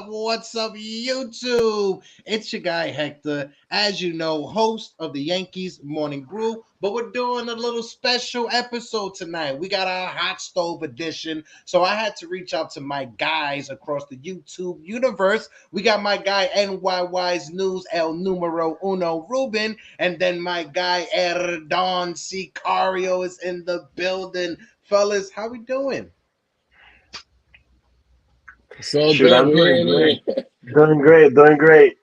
What's up, YouTube? It's your guy, Hector, as you know, host of the Yankees Morning Brew, but we're doing a little special episode tonight. We got our hot stove edition, so I had to reach out to my guys across the YouTube universe. We got my guy, NYY's News, El Numero Uno, Ruben, and then my guy, Don Sicario is in the building. Fellas, how we doing? So shoot, I'm doing great. Doing great.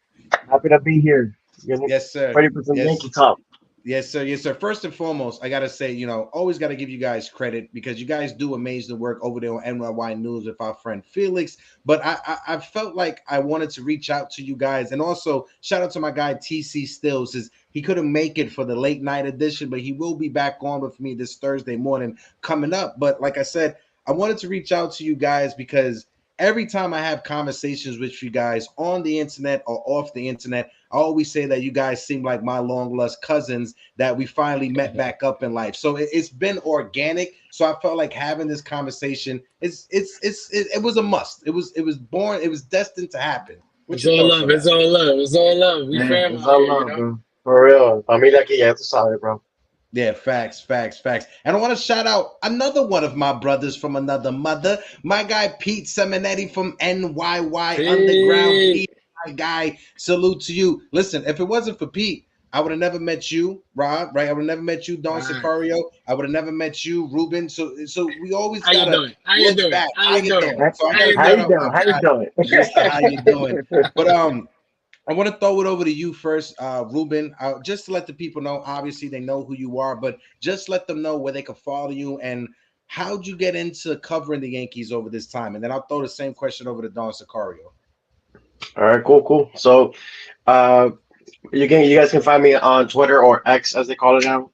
Happy to be here. Yes, sir. Ready for some Yankee talk. Yes, sir. Yes, sir. First and foremost, I gotta say, always gotta give you guys credit because you guys do amazing work over there on NYY News with our friend Felix. But I felt like I wanted to reach out to you guys, and also shout out to my guy TC Stills. He couldn't make it for the late night edition, but he will be back on with me this Thursday morning coming up. But like I said, I wanted to reach out to you guys because every time I have conversations with you guys on the internet or off the internet, I always say that you guys seem like my long lost cousins that we finally met back up in life. So it's been organic. So I felt like having this conversation it was a must. It was born. It was destined to happen. It's all love. It's all love. It's all love. We family. It's all love, bro. For real. Familia aquí ya tú sabes, bro. Yeah, facts. And I want to shout out another one of my brothers from another mother, my guy Pete Seminetti from NYY Underground. Pete, my guy, salute to you. Listen, if it wasn't for Pete, I would have never met you, Rob, right? I would have never met you, Don Sicario. I would have never met you, Ruben. So we always gotta look back. How you doing? But I want to throw it over to you first, Ruben, just to let the people know. Obviously, they know who you are, but just let them know where they can follow you and how'd you get into covering the Yankees over this time. And then I'll throw the same question over to Don Sicario. All right, cool. So you guys can find me on Twitter or X, as they call it now,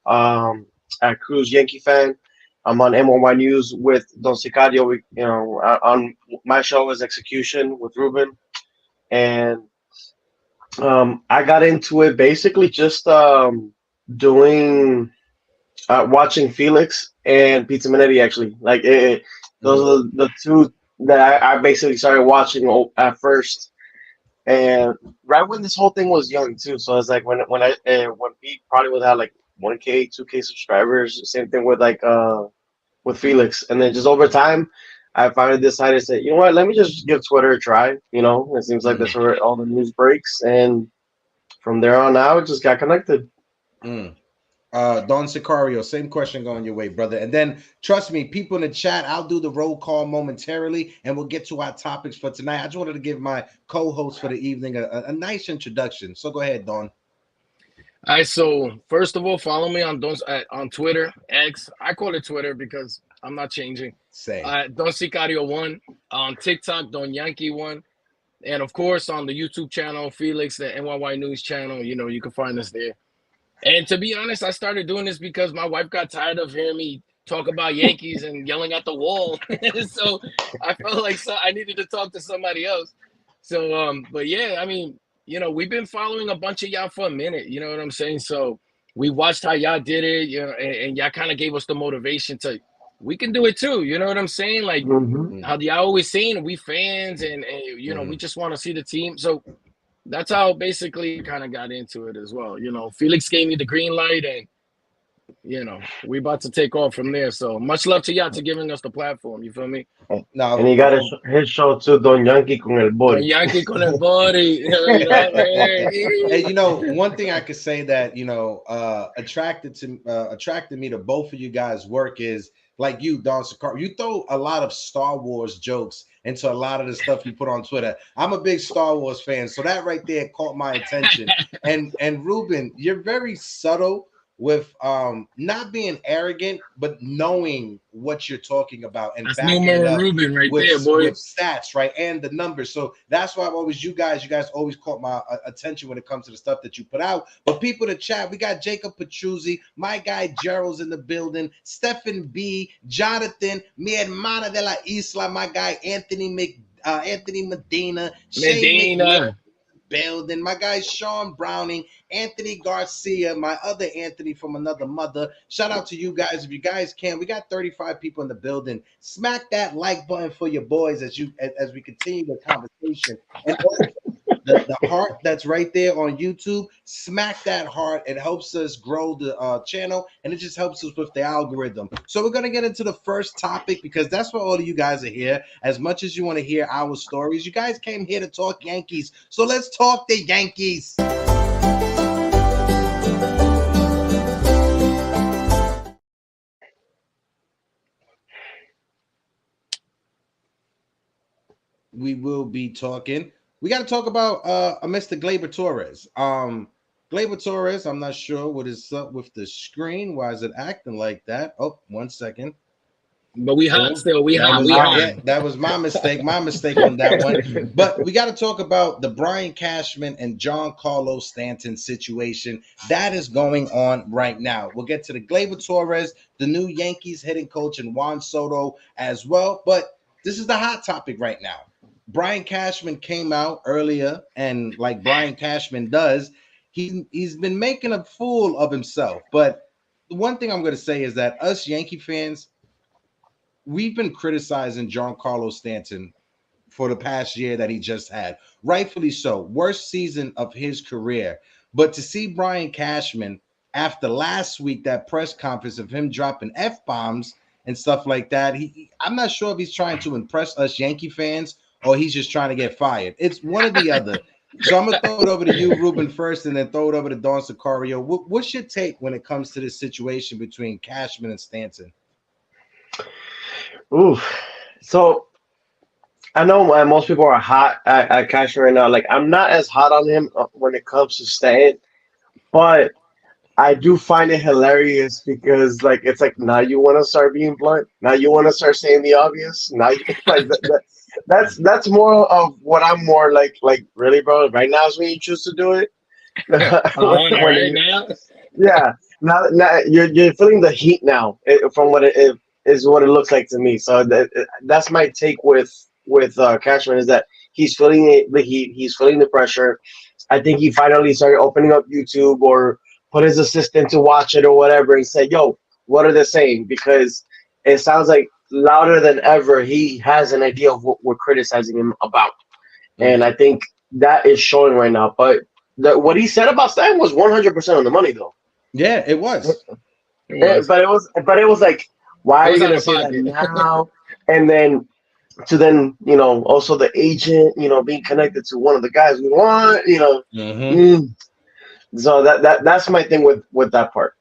at Cruz Yankee Fan. I'm on MYY News with Don Sicario. On my show is Execution with Ruben. And I got into it basically just watching Felix and Pizza Minetti, actually. Like those are the two that I basically started watching at first, and right when this whole thing was young too. So it's like when Pete probably would have like 1K, 2K subscribers. Same thing with with Felix, and then just over time, I finally decided to say, you know what, let me just give Twitter a try. It seems like that's where all the news breaks, and from there on out, it just got connected. Don Sicario, same question going your way, brother. And then, trust me, people in the chat, I'll do the roll call momentarily, and we'll get to our topics for tonight. I just wanted to give my co-host for the evening a nice introduction. So go ahead, Don. All right, so first of all, follow me on Twitter, X. I call it Twitter because I'm not changing. Don Sicario 1 on TikTok, Don Yankee 1, and of course on the YouTube channel, Felix, the NYY News channel. You can find us there. And to be honest, I started doing this because my wife got tired of hearing me talk about Yankees and yelling at the wall. So I felt like I needed to talk to somebody else. So, but yeah, I mean, we've been following a bunch of y'all for a minute. You know what I'm saying? So we watched how y'all did it, and y'all kind of gave us the motivation to. We can do it too. You know what I'm saying? Like how y'all always saying, we fans and we just want to see the team. So that's how basically kind of got into it as well. Felix gave me the green light, and you know, we about to take off from there. So much love to y'all to giving us the platform. You feel me? Now, And he got his show too, Don Yankee con el Don body. Yankee con el body. You know, and you know, one thing I could say that attracted me to both of you guys' work is like you, Don Sakar. You throw a lot of Star Wars jokes into a lot of the stuff you put on Twitter. I'm a big Star Wars fan, so that right there caught my attention. And Ruben, you're very subtle with not being arrogant, but knowing what you're talking about and that's backing it numero up Ruben right there, boy. with stats, right, and the numbers. So that's why I've always you guys always caught my attention when it comes to the stuff that you put out. But people to chat, we got Jacob Petruzzi, my guy Gerald's in the building, Stephen B, Jonathan, mi hermana de la isla, my guy Anthony Medina, Medina. Building, my guy Sean Browning, Anthony Garcia, my other Anthony from another mother. Shout out to you guys. If you guys can, we got 35 people in the building. Smack that like button for your boys as we continue the conversation. And the heart that's right there on YouTube, smack that heart. It helps us grow the channel, and it just helps us with the algorithm. So we're going to get into the first topic because that's why all of you guys are here. As much as you want to hear our stories, you guys came here to talk Yankees. So let's talk the Yankees. We will be talking. We got to talk about Mr. Gleyber Torres. Gleyber Torres, I'm not sure what is up with the screen. Why is it acting like that? Oh, 1 second. But we hot still. We hot. Yeah, that was my mistake. My mistake on that one. But we got to talk about the Brian Cashman and Giancarlo Stanton situation that is going on right now. We'll get to the Gleyber Torres, the new Yankees hitting coach, and Juan Soto as well. But this is the hot topic right now. Brian Cashman came out earlier, and like Brian Cashman does, he's been making a fool of himself. But the one thing I'm going to say is that us Yankee fans, we've been criticizing Giancarlo Stanton for the past year that he just had. Rightfully so. Worst season of his career. But to see Brian Cashman after last week, that press conference of him dropping F-bombs and stuff like that, I'm not sure if he's trying to impress us Yankee fans or he's just trying to get fired. It's one or the other. So I'm going to throw it over to you, Ruben, first, and then throw it over to Don Sicario. What's your take when it comes to this situation between Cashman and Stanton? Ooh, so I know most people are hot at Cashman right now. Like, I'm not as hot on him when it comes to Stan, but I do find it hilarious because, like, it's like now you want to start being blunt. Now you want to start saying the obvious. Now you like that's more of what I'm more like really, bro. Right now is when you choose to do it. Now. Yeah, now you're feeling the heat now from what it is what it looks like to me. So that's my take with Cashman is that he's feeling the heat, he's feeling the pressure. I think he finally started opening up YouTube or put his assistant to watch it or whatever and say, "Yo, what are they saying?" Because it sounds like louder than ever he has an idea of what we're criticizing him about, and I think that is showing right now. But what he said about Stan was 100% on the money, though. Yeah, it was. But it was like, why are you gonna say that now? And then also the agent, being connected to one of the guys we want, So that's my thing with that part.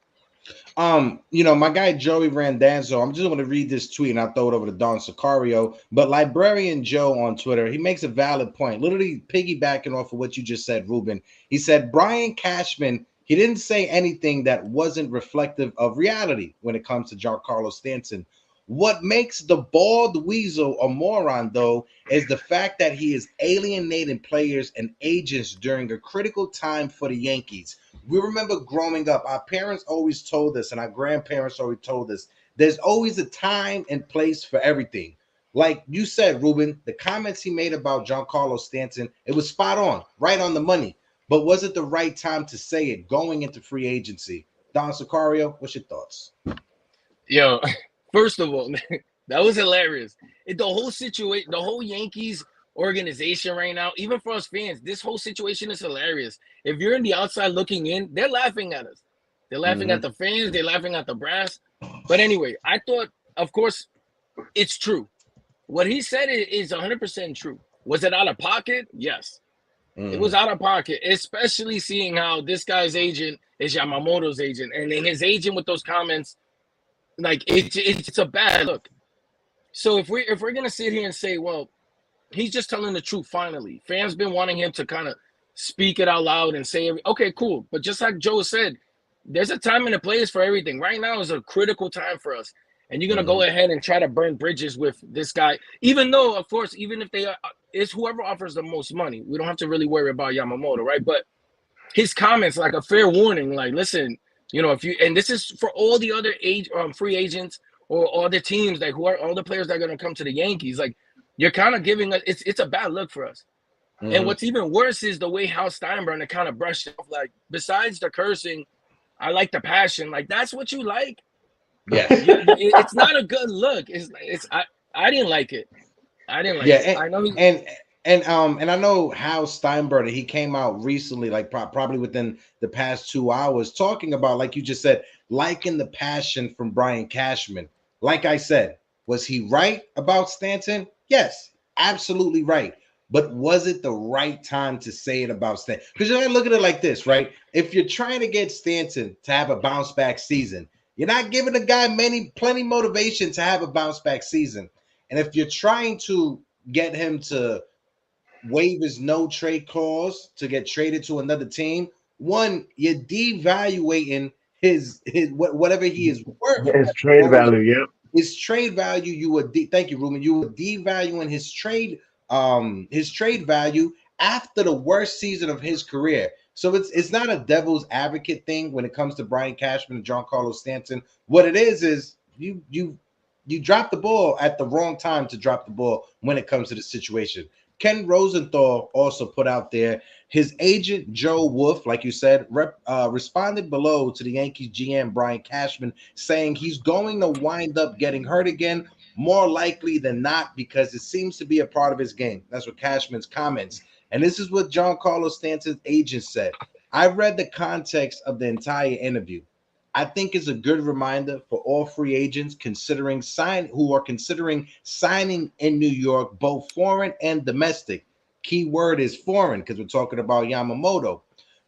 My guy Joey Randanzo, I'm just going to read this tweet and I'll throw it over to Don Sicario. But Librarian Joe on Twitter, he makes a valid point, literally piggybacking off of what you just said, Ruben. He said Brian Cashman, he didn't say anything that wasn't reflective of reality when it comes to Giancarlo Stanton. What makes the bald weasel a moron, though, is the fact that he is alienating players and agents during a critical time for the Yankees. We remember growing up, our parents always told us, and our grandparents always told us, there's always a time and place for everything. Like you said, Ruben, the comments he made about Giancarlo Stanton, it was spot on, right on the money. But was it the right time to say it going into free agency? Don Sicario, what's your thoughts? Yo, first of all, that was hilarious. The whole situation, the whole Yankees organization right now, even for us fans, this whole situation is hilarious. If you're in the outside looking in, they're laughing at us. They're laughing at the fans. They're laughing at the brass. But anyway, I thought, of course, it's true. What he said is 100% true. Was it out of pocket? Yes. It was out of pocket, especially seeing how this guy's agent is Yamamoto's agent. And then his agent with those comments, like, it's a bad look. So if we're going to sit here and say, well, he's just telling the truth finally. Fans been wanting him to kind of speak it out loud and say, okay, cool. But just like Joe said, there's a time and a place for everything. Right now is a critical time for us. And you're going to go ahead and try to burn bridges with this guy, even though, of course, even if they are, it's whoever offers the most money. We don't have to really worry about Yamamoto, right? But his comments, like a fair warning, like, listen, you know, if you, and this is for all the other free agents or all the teams, like who are all the players that are going to come to the Yankees, like, you're kind of giving us, it's a bad look for us. And what's even worse is the way Hal Steinbrenner kind of brushed it off. Like, besides the cursing, I like the passion. Like, that's what you like? Yeah. It's not a good look. I didn't like it. I didn't like it. I know and I know Hal Steinbrenner, he came out recently, like probably within the past 2 hours, talking about, like you just said, liking the passion from Brian Cashman. Like I said, was he right about Stanton? Yes, absolutely right. But was it the right time to say it about Stanton? Because you gotta look at it like this, right? If you're trying to get Stanton to have a bounce back season, you're not giving the guy plenty motivation to have a bounce back season. And if you're trying to get him to waive his no trade clause to get traded to another team, one, you're devaluating his whatever he is worth. His trade value, yep. His trade value, you would thank you, Ruben. You were devaluing his trade value after the worst season of his career. So it's not a devil's advocate thing when it comes to Brian Cashman and Giancarlo Stanton. What it is you drop the ball at the wrong time to drop the ball when it comes to the situation. Ken Rosenthal also put out there his agent Joe Wolf, like you said, responded below to the Yankees GM Brian Cashman, saying he's going to wind up getting hurt again, more likely than not, because it seems to be a part of his game. That's what Cashman's comments. And this is what Giancarlo Stanton's agent said. I read the context of the entire interview. I think it's a good reminder for all free agents who are considering signing in New York, both foreign and domestic. Key word is foreign because we're talking about Yamamoto.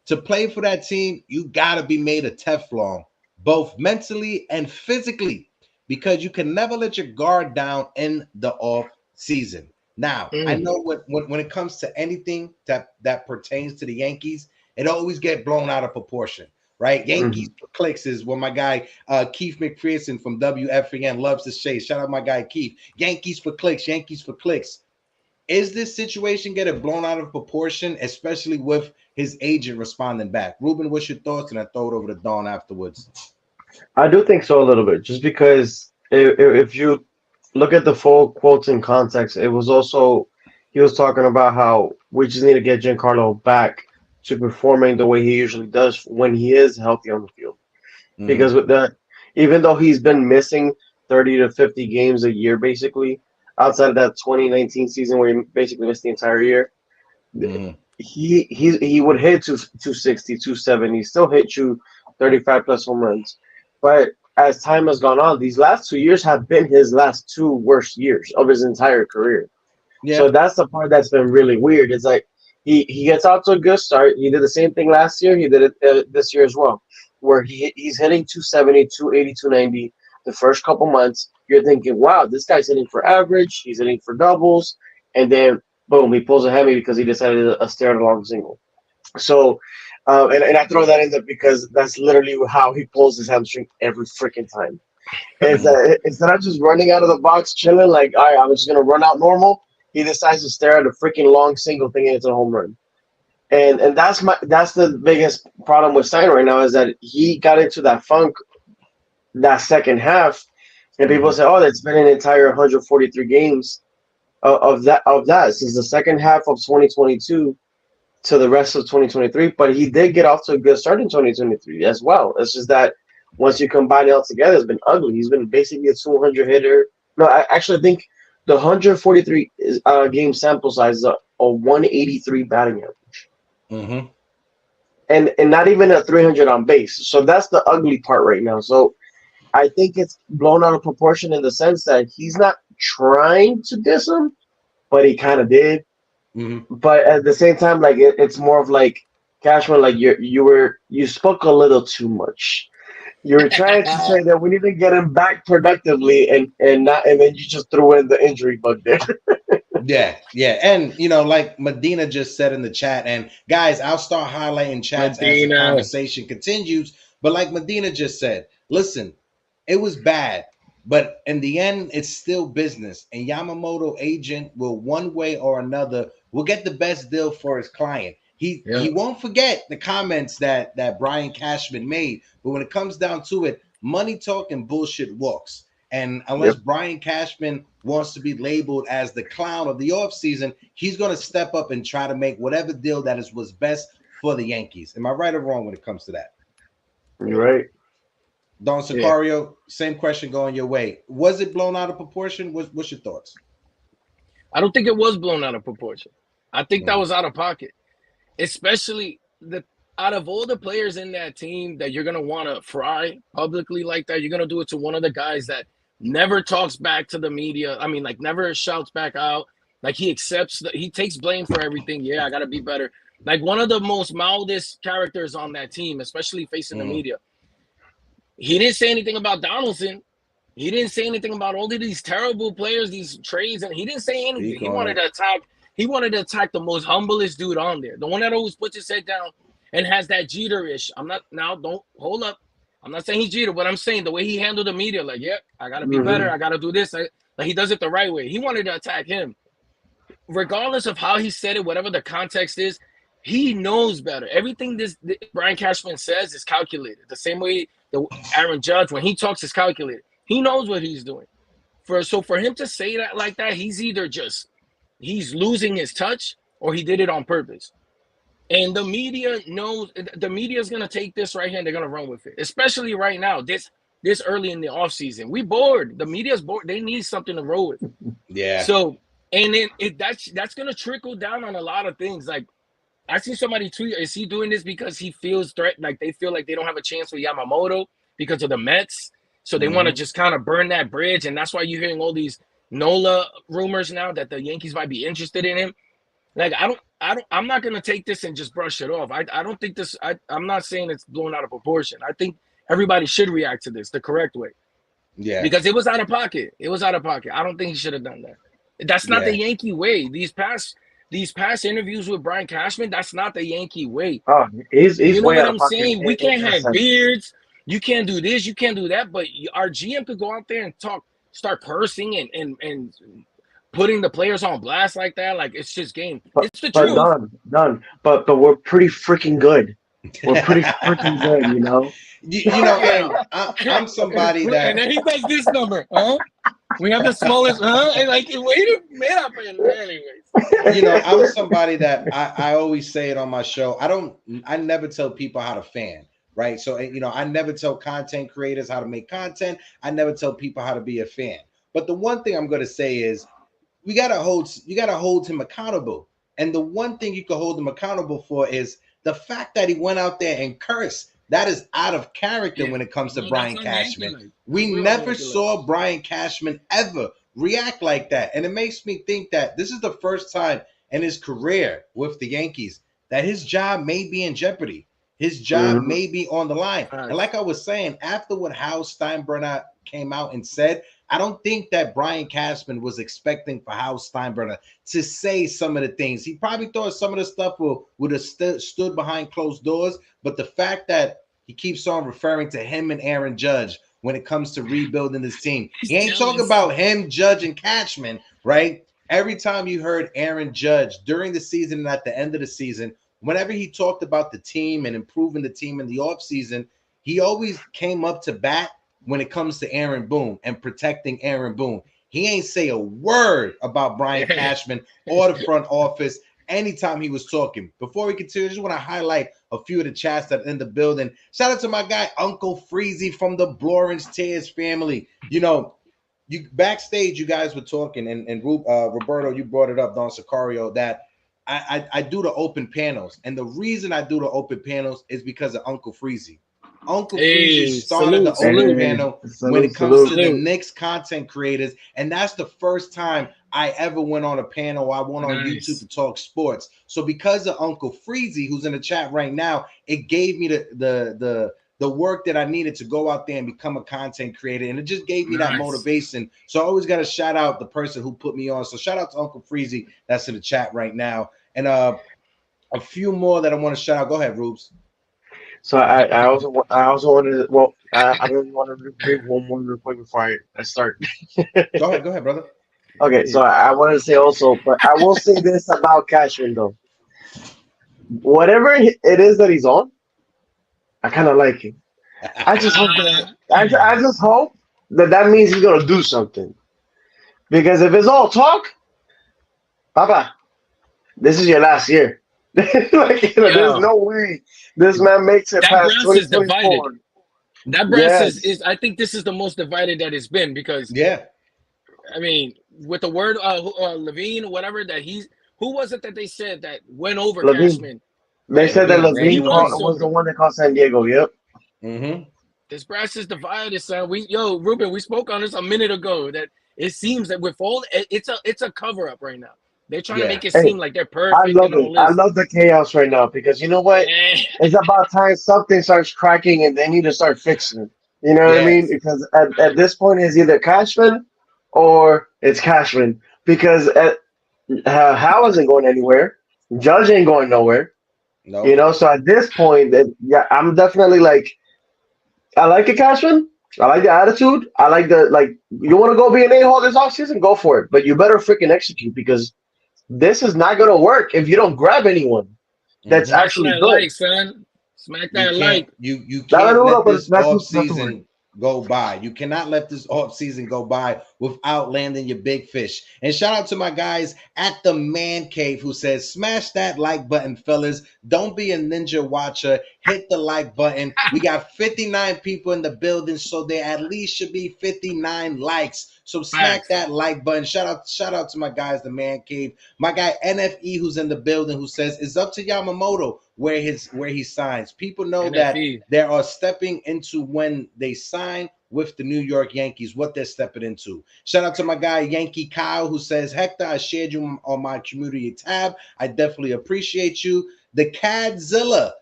To play for that team, you got to be made of Teflon, both mentally and physically, because you can never let your guard down in the off season. Now, I know when it comes to anything that pertains to the Yankees, it always gets blown out of proportion, right? Yankees for clicks is what my guy Keith McPherson from WFAN loves to say. Shout out my guy Keith. Yankees for clicks, Yankees for clicks. Is this situation getting blown out of proportion, especially with his agent responding back? Ruben, what's your thoughts? And I throw it over to Dawn afterwards. I do think so a little bit, just because if you look at the full quotes in context, it was also, he was talking about how we just need to get Giancarlo back to performing the way he usually does when he is healthy on the field. Because with that, even though he's been missing 30 to 50 games a year, basically, outside of that 2019 season where he basically missed the entire year, he would hit 260, 270, still hit you 35 plus home runs. But as time has gone on, these last 2 years have been his last two worst years of his entire career. Yeah. So that's the part that's been really weird. It's like he gets out to a good start. He did the same thing last year. He did it this year as well, where he's hitting 270, 280, 290 the first couple months. You're thinking, wow, this guy's hitting for average. He's hitting for doubles. And then, boom, he pulls a Hemi because he decided to stare at a long single. So, and I throw that in there because that's literally how he pulls his hamstring every freaking time. Instead of just running out of the box, chilling, like, all right, I'm just going to run out normal, he decides to stare at a freaking long single thinking it's a home run. And that's the biggest problem with Stein right now, is that he got into that funk that second half, and people say, oh, that's been an entire 143 games of that since the second half of 2022 to the rest of 2023. But he did get off to a good start in 2023 as well. It's just that once you combine it all together, it's been ugly. He's been basically a 200 hitter. No, I actually think the 143 game sample size is a 183 batting average. and not even a 300 on base. So that's the ugly part right now. So I think it's blown out of proportion in the sense that he's not trying to diss him, but he kind of did. Mm-hmm. But at the same time, like it's more of like Cashman, like you spoke a little too much. You were trying to say that we need to get him back productively, and then you just threw in the injury bug there. Yeah. And like Medina just said in the chat, and guys, I'll start highlighting chats as the conversation continues. But like Medina just said, listen, it was bad, but in the end, it's still business. And Yamamoto agent will one way or another will get the best deal for his client. He won't forget the comments that Brian Cashman made. But when it comes down to it, money talk and bullshit walks. And unless Brian Cashman wants to be labeled as the clown of the offseason, he's going to step up and try to make whatever deal that is what's best for the Yankees. Am I right or wrong when it comes to that? You're right. Don Sicario, same question going your way. Was it blown out of proportion? What's your thoughts? I don't think it was blown out of proportion. I think that was out of pocket. Especially out of all the players in that team that you're going to want to fry publicly like that, you're going to do it to one of the guys that never talks back to the media. I mean, like never shouts back out. Like he takes blame for everything. Yeah, I got to be better. Like one of the most mildest characters on that team, especially facing the media. He didn't say anything about Donaldson. He didn't say anything about all of these terrible players, these trades, and he didn't say anything. He wanted to attack. He wanted to attack the most humblest dude on there, the one that always puts his head down and has that Jeter-ish. Don't hold up. I'm not saying he's Jeter, but I'm saying the way he handled the media, like, I got to be better. I got to do this. Like he does it the right way. He wanted to attack him. Regardless of how he said it, whatever the context is, he knows better. Everything this Brian Cashman says is calculated. The same way the Aaron Judge, when he talks, is calculated. He knows what he's doing. So for him to say that like that, he's either he's losing his touch or he did it on purpose. And the media knows, the media is going to take this right here and they're going to run with it, especially right now, this early in the offseason. We bored. The media's bored. They need something to roll with. Yeah. So, and then that's going to trickle down on a lot of things. Like, I see somebody tweet, is he doing this because he feels threatened? Like they feel like they don't have a chance with Yamamoto because of the Mets. So they want to just kind of burn that bridge. And that's why you're hearing all these NOLA rumors now that the Yankees might be interested in him. Like, I'm not going to take this and just brush it off. I don't think this, I'm not saying it's blown out of proportion. I think everybody should react to this the correct way. Yeah. Because it was out of pocket. It was out of pocket. I don't think he should have done that. That's not the Yankee way. These past interviews with Brian Cashman, that's not the Yankee way. Oh, he's you know way what out I'm of pocket. saying? We can't have beards. You can't do this. You can't do that. But our GM could go out there and start cursing and putting the players on blast like that. Like, it's just game. It's the truth. Done. But we're pretty freaking good. We're pretty freaking good, you know. I'm somebody that. And then he does this number, huh? We have the smallest, huh? And like, wait a minute. Anyways. I'm somebody that I always say it on my show. I never tell people how to fan, right? So, I never tell content creators how to make content. I never tell people how to be a fan. But the one thing I'm going to say is you got to hold him accountable. And the one thing you can hold him accountable for is the fact that he went out there and cursed. That is out of character when it comes to Brian Cashman. We never saw Brian Cashman ever react like that. And it makes me think that this is the first time in his career with the Yankees that his job may be in jeopardy. His job may be on the line. And like I was saying, after what Hal Steinbrenner came out and said, I don't think that Brian Cashman was expecting for Hal Steinbrenner to say some of the things. He probably thought some of the stuff would have stood behind closed doors. But the fact that he keeps on referring to him and Aaron Judge when it comes to rebuilding this team, he ain't talking about him, Judge, and Cashman, right? Every time you heard Aaron Judge during the season and at the end of the season, whenever he talked about the team and improving the team in the offseason, he always came up to bat when it comes to Aaron Boone and protecting Aaron Boone. He ain't say a word about Brian Cashman or the front office anytime he was talking. Before we continue, I just want to highlight a few of the chats that are in the building. Shout out to my guy, Uncle Freezy from the Blorence Tears family. You backstage, you guys were talking, and Roberto, you brought it up, Don Sicario, that I do the open panels, and the reason I do the open panels is because of Uncle Freezy. Uncle Freezy started the open panel when it comes to the Knicks content creators, and that's the first time I ever went on a panel. I went on YouTube to talk sports. So because of Uncle Freezy, who's in the chat right now, it gave me the work that I needed to go out there and become a content creator, and it just gave me that motivation. So I always got to shout out the person who put me on. So shout out to Uncle Freezy that's in the chat right now, and a few more that I want to shout out. Go ahead, Rubes. So I also wanted to, well, I really want to read one more real quick before I start. Go ahead, brother. Okay, so I wanted to say also, but I will say this about Cashman though. Whatever it is that he's on, I kind of like him. I just hope that means he's gonna do something. Because if it's all talk, Papa, this is your last year. There's no way this man makes it past 2024. That brass is I think this is the most divided that it's been because I mean, with the word Levine, whatever that who was it that they said that went over Cashman? They said that Levine was the one that called San Diego. Yep. Mm-hmm. This brass is divided, son. Ruben, we spoke on this a minute ago that it seems that with all it's a cover up right now. They're trying to make it seem like they're perfect. I love it. I love the chaos right now because you know what? It's about time something starts cracking and they need to start fixing it. You know what I mean? Because at this point, it's either Cashman or it's Cashman. Because Hal isn't going anywhere. Judge ain't going nowhere. No. You know, so at this point, I'm definitely like, I like the Cashman. I like the attitude. I like you want to go be an a-hole this offseason? Go for it. But you better freaking execute because this is not going to work if you don't grab anyone that's actually good. Like, son. Smack that like. You can't let this offseason go by. You cannot let this offseason go by without landing your big fish. And shout out to my guys at the Man Cave who says, smash that like button, fellas. Don't be a ninja watcher. Hit the like button. We got 59 people in the building, so there at least should be 59 likes. So smack that like button. Shout out to my guys, the Man Cave. My guy NFE who's in the building who says it's up to Yamamoto where he signs. People know NFE. That they are stepping into when they sign with the New York Yankees, what they're stepping into. Shout out to my guy Yankee Kyle who says, Hector, I shared you on my community tab. I definitely appreciate you. The Cadzilla.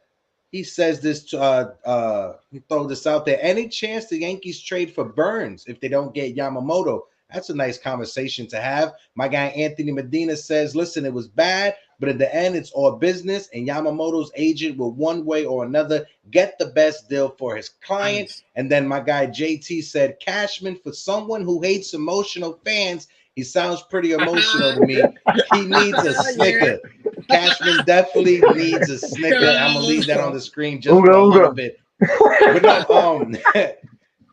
He says this to he throw this out there. Any chance the Yankees trade for Burns if they don't get Yamamoto? That's a nice conversation to have. My guy Anthony Medina says, listen, it was bad, but at the end, it's all business, and Yamamoto's agent will one way or another get the best deal for his client. Nice. And then my guy JT said, Cashman, for someone who hates emotional fans, he sounds pretty emotional to me. He needs a snicker. Cashman definitely needs a snicker. I'm gonna leave that on the screen just for a little bit. But no,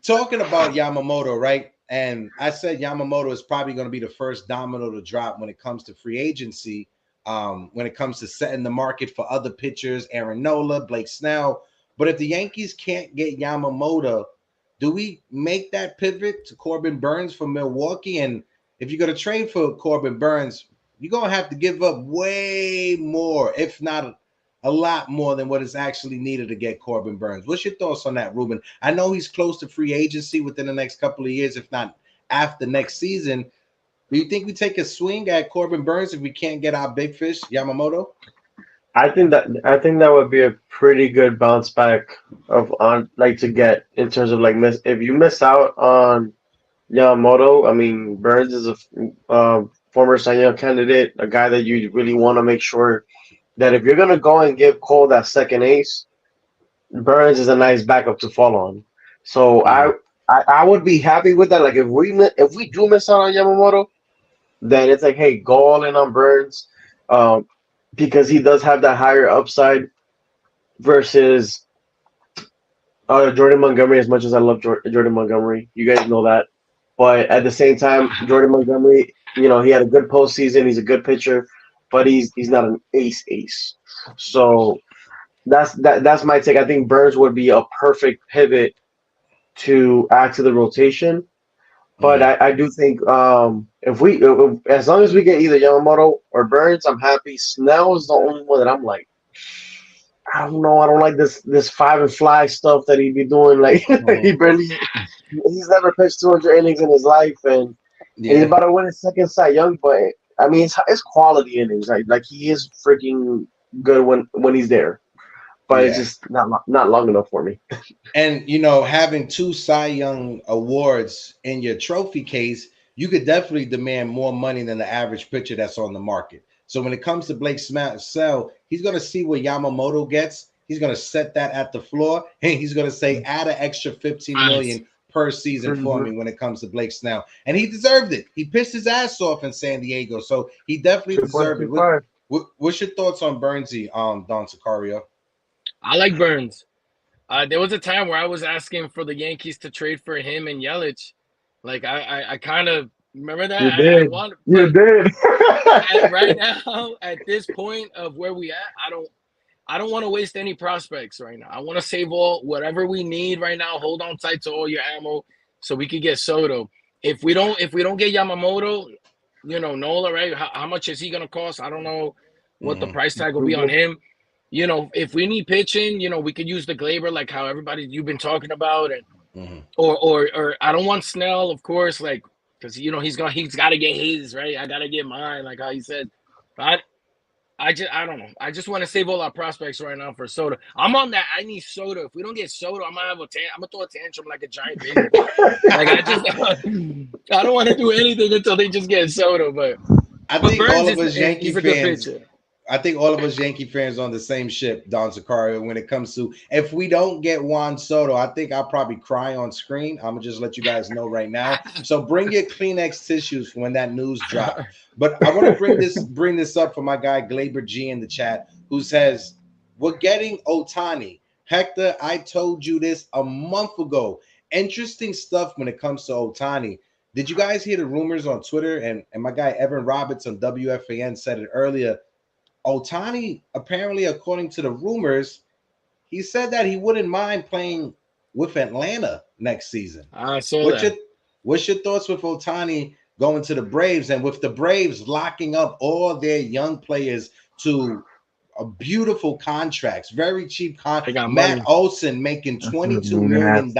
talking about Yamamoto, right? And I said Yamamoto is probably going to be the first domino to drop when it comes to free agency. When it comes to setting the market for other pitchers, Aaron Nola, Blake Snell. But if the Yankees can't get Yamamoto, do we make that pivot to Corbin Burns from Milwaukee? And if you're going to trade for Corbin Burns, you're going to have to give up way more, if not a lot more than what is actually needed to get Corbin Burns. What's your thoughts on that, Ruben? I know he's close to free agency within the next couple of years, if not after next season. Do you think we take a swing at Corbin Burns if we can't get our big fish, Yamamoto? I think that would be a pretty good bounce back to get in terms of if you miss out on Yamamoto. I mean, Burns is a former Cy Young candidate, a guy that you really want to make sure that if you're gonna go and give Cole that second ace, Burns is a nice backup to fall on. So I would be happy with that. Like if we do miss out on Yamamoto, then it's like, hey, go all in on Burns, because he does have that higher upside versus Jordan Montgomery. As much as I love Jordan Montgomery, you guys know that. But at the same time, Jordan Montgomery, he had a good postseason. He's a good pitcher, but he's not an ace. So that's my take. I think Burns would be a perfect pivot to add to the rotation. But I do think if as long as we get either Yamamoto or Burns, I'm happy. Snell is the only one that I'm like, I don't know. I don't like this five and fly stuff that he be doing. Like he's never pitched 200 innings in his life, and he's about to win his second Cy Young. But I mean, it's quality innings. Like he is freaking good when he's there. But it's just not long enough for me. And you know, having 2 Cy Young awards in your trophy case, you could definitely demand more money than the average pitcher that's on the market. So when it comes to Blake Snell, he's going to see what Yamamoto gets. He's going to set that at the floor, and he's going to say, add an extra $15 million per season for me when it comes to Blake Snell. And he deserved it. He pitched his ass off in San Diego, so he definitely deserved it. What's your thoughts on Burnsy, Don Sicario? I like Burns. There was a time where I was asking for the Yankees to trade for him and Yelich. Like I kind of remember that. You did. Right now, at this point of where we at, I don't want to waste any prospects right now. I want to save whatever we need right now. Hold on tight to all your ammo so we could get Soto. If we don't get Yamamoto, you know, Nola, right? How much is he gonna cost? I don't know what the price tag will be on him. You know, if we need pitching, you know, we could use the Glaber, like how you've been talking about, and or I don't want Snell, of course, like because you know he's got to get his right. I gotta get mine, like how he said. But I don't know. I just want to save all our prospects right now for Soto. I'm on that. I need Soto. If we don't get Soto, I'm gonna throw a tantrum like a giant baby. Like I don't want to do anything until they just get Soto. But I think all of us Yankee fans. I think all of us Yankee fans on the same ship, Don Sicario, when it comes to if we don't get Juan Soto, I think I'll probably cry on screen. I'm gonna just let you guys know right now. So bring your Kleenex tissues when that news drops. But I want to bring this up for my guy Glaber G in the chat, who says we're getting Ohtani. Hector, I told you this a month ago. Interesting stuff when it comes to Ohtani. Did you guys hear the rumors on Twitter? And my guy Evan Roberts on WFAN said it earlier. Ohtani, apparently, according to the rumors, he said that he wouldn't mind playing with Atlanta next season. I saw that. What's your thoughts with Ohtani going to the Braves, and with the Braves locking up all their young players to beautiful contracts, very cheap contracts? Matt Olson making $22 million,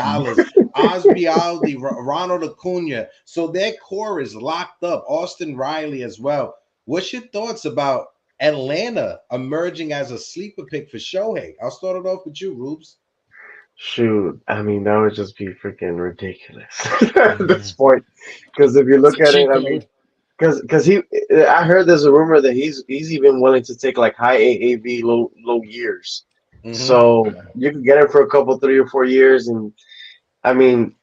Osby Aldi, Ronald Acuna. So their core is locked up. Austin Riley as well. What's your thoughts about Atlanta emerging as a sleeper pick for Shohei? I'll start it off with you, Rubes. Shoot, I mean, that would just be freaking ridiculous at this point. Because if you look at it, I mean, because I heard there's a rumor that he's even willing to take like high AAV, low years. So you could get him for a couple, 3 or 4 years, and I mean,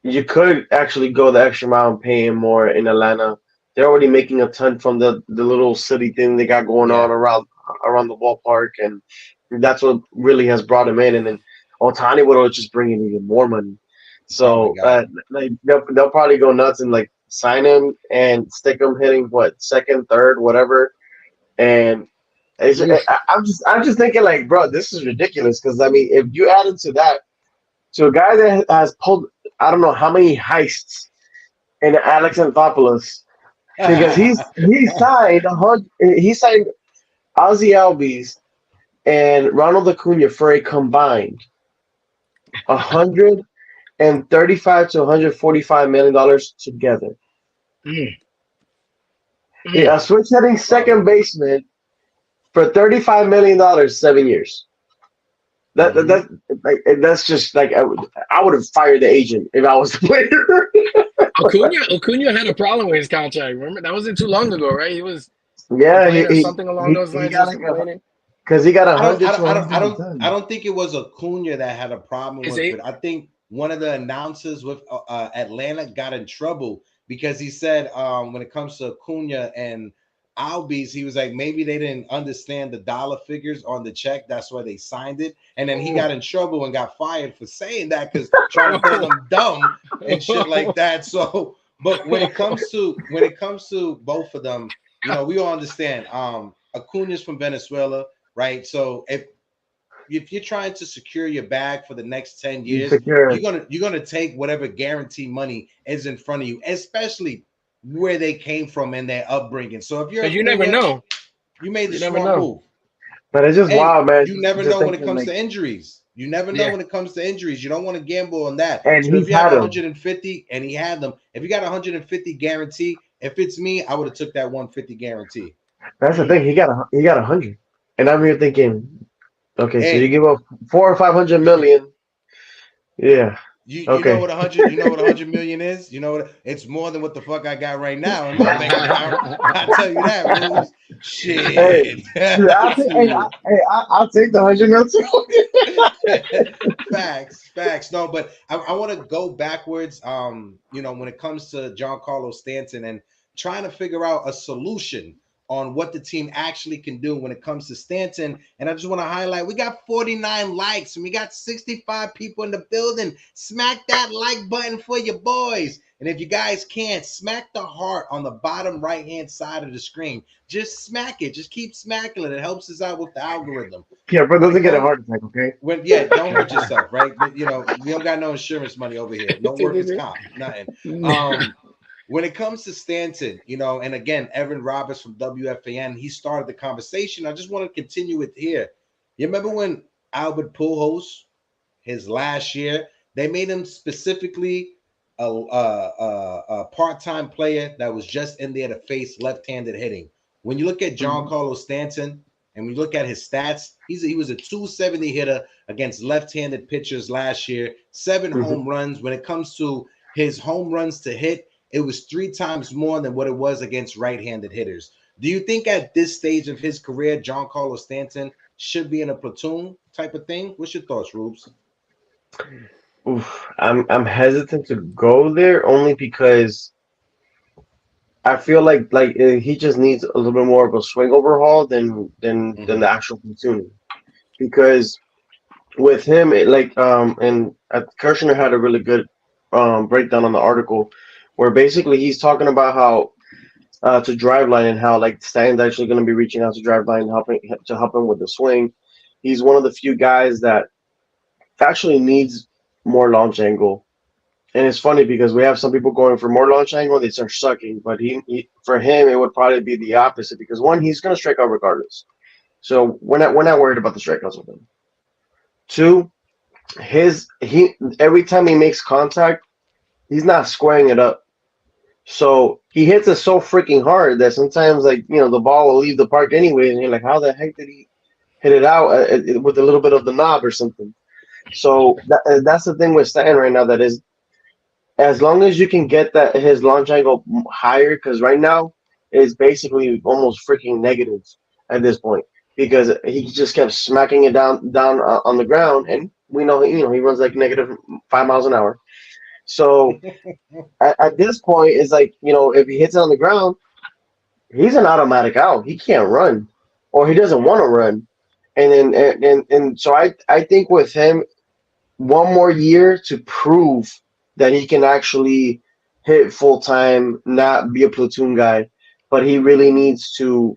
you could actually go the extra mile and pay him more in Atlanta. They're already making a ton from the little city thing they got going on around the ballpark, and that's what really has brought him in. And then Ohtani would just bring in even more money. So they'll probably go nuts and like sign him and stick him hitting second, third, whatever. And I'm just thinking like, bro, this is ridiculous. Because I mean, if you add into that to a guy that has pulled I don't know how many heists in Alex Anthopoulos. Because he signed Ozzy Albies and Ronald Acuna for a combined $135 to $145 million together. A switch hitting second baseman for $35 million, 7 years. That's just like I would have fired the agent if I was the player. Acuna had a problem with his contract. Remember that wasn't too long ago, right? He was something along those lines. Because he got 100. I don't think it was Acuna that had a problem with it. I think one of the announcers with Atlanta got in trouble because he said when it comes to Acuna and Albies, he was like, maybe they didn't understand the dollar figures on the check. That's why they signed it. And then he got in trouble and got fired for saying that because trying to call them dumb and shit like that. So, but when it comes to both of them, you know, we all understand. Acuna's from Venezuela, right? So if trying to secure your bag for the next 10 years, Secure. you're gonna take whatever guarantee money is in front of you, especially where they came from in their upbringing. So if you're you never know. you made the You never smart know. move. But it's just wild, man. You never Just know when it thinking, comes like, to injuries. You never know when it comes to injuries. You don't want to gamble on that. And so if he's you have had 'em. 150 and he had them, if you got 150 guarantee, if it's me, I would have took that 150 guarantee. That's the thing. He got 100, and I'm here thinking, okay, so Hey. you give up 400 or 500 million. Yeah. You Okay. know what 100 100 million is? You know what? It's more than what the fuck I got right now in my bank account. I'll tell you that, Rubes. Shit. Hey, I'll take the 100 million. Facts. No, but I want to go backwards. When it comes to Giancarlo Stanton and trying to figure out a solution on what the team actually can do when it comes to Stanton. And I just want to highlight, we got 49 likes and we got 65 people in the building. Smack that like button for your boys. And if you guys can't, smack the heart on the bottom right-hand side of the screen. Just smack it. Just keep smacking it. It helps us out with the algorithm. Yeah, but doesn't get a heart attack, okay? Don't hurt yourself, right? But, we don't got no insurance money over here. No workers' comp, nothing. When it comes to Stanton, and again, Evan Roberts from WFAN, he started the conversation. I just want to continue it here. You remember when Albert Pujols, his last year, they made him specifically a part-time player that was just in there to face left-handed hitting. When you look at Giancarlo Stanton and we look at his stats, he was a 270 hitter against left-handed pitchers last year, 7 home runs. When it comes to his home runs to hit, it was 3 times more than what it was against right-handed hitters. Do you think at this stage of his career, Giancarlo Stanton should be in a platoon type of thing? What's your thoughts, Rubes? Oof, I'm hesitant to go there only because I feel like he just needs a little bit more of a swing overhaul than the actual platooning. Because with him, and Kirshner had a really good breakdown on the article where basically he's talking about how to Driveline and how Stanton's actually going to be reaching out to Driveline and help him with the swing. He's one of the few guys that actually needs more launch angle. And it's funny because we have some people going for more launch angle, they start sucking. But for him, it would probably be the opposite because one, he's going to strike out regardless. So we're not worried about the strikeouts with him. 2, every time he makes contact, he's not squaring it up. So he hits it so freaking hard that sometimes the ball will leave the park anyway, and you're like, how the heck did he hit it out with a little bit of the knob or something? So that's the thing with Stanton right now. That is, as long as you can get his launch angle higher, because right now it's basically almost freaking negative at this point because he just kept smacking it down on the ground, and we know he runs like negative 5 miles an hour. So at this point, it's if he hits it on the ground, he's an automatic out. He can't run, or he doesn't want to run. And so I think with him, one more year to prove that he can actually hit full time, not be a platoon guy, but he really needs to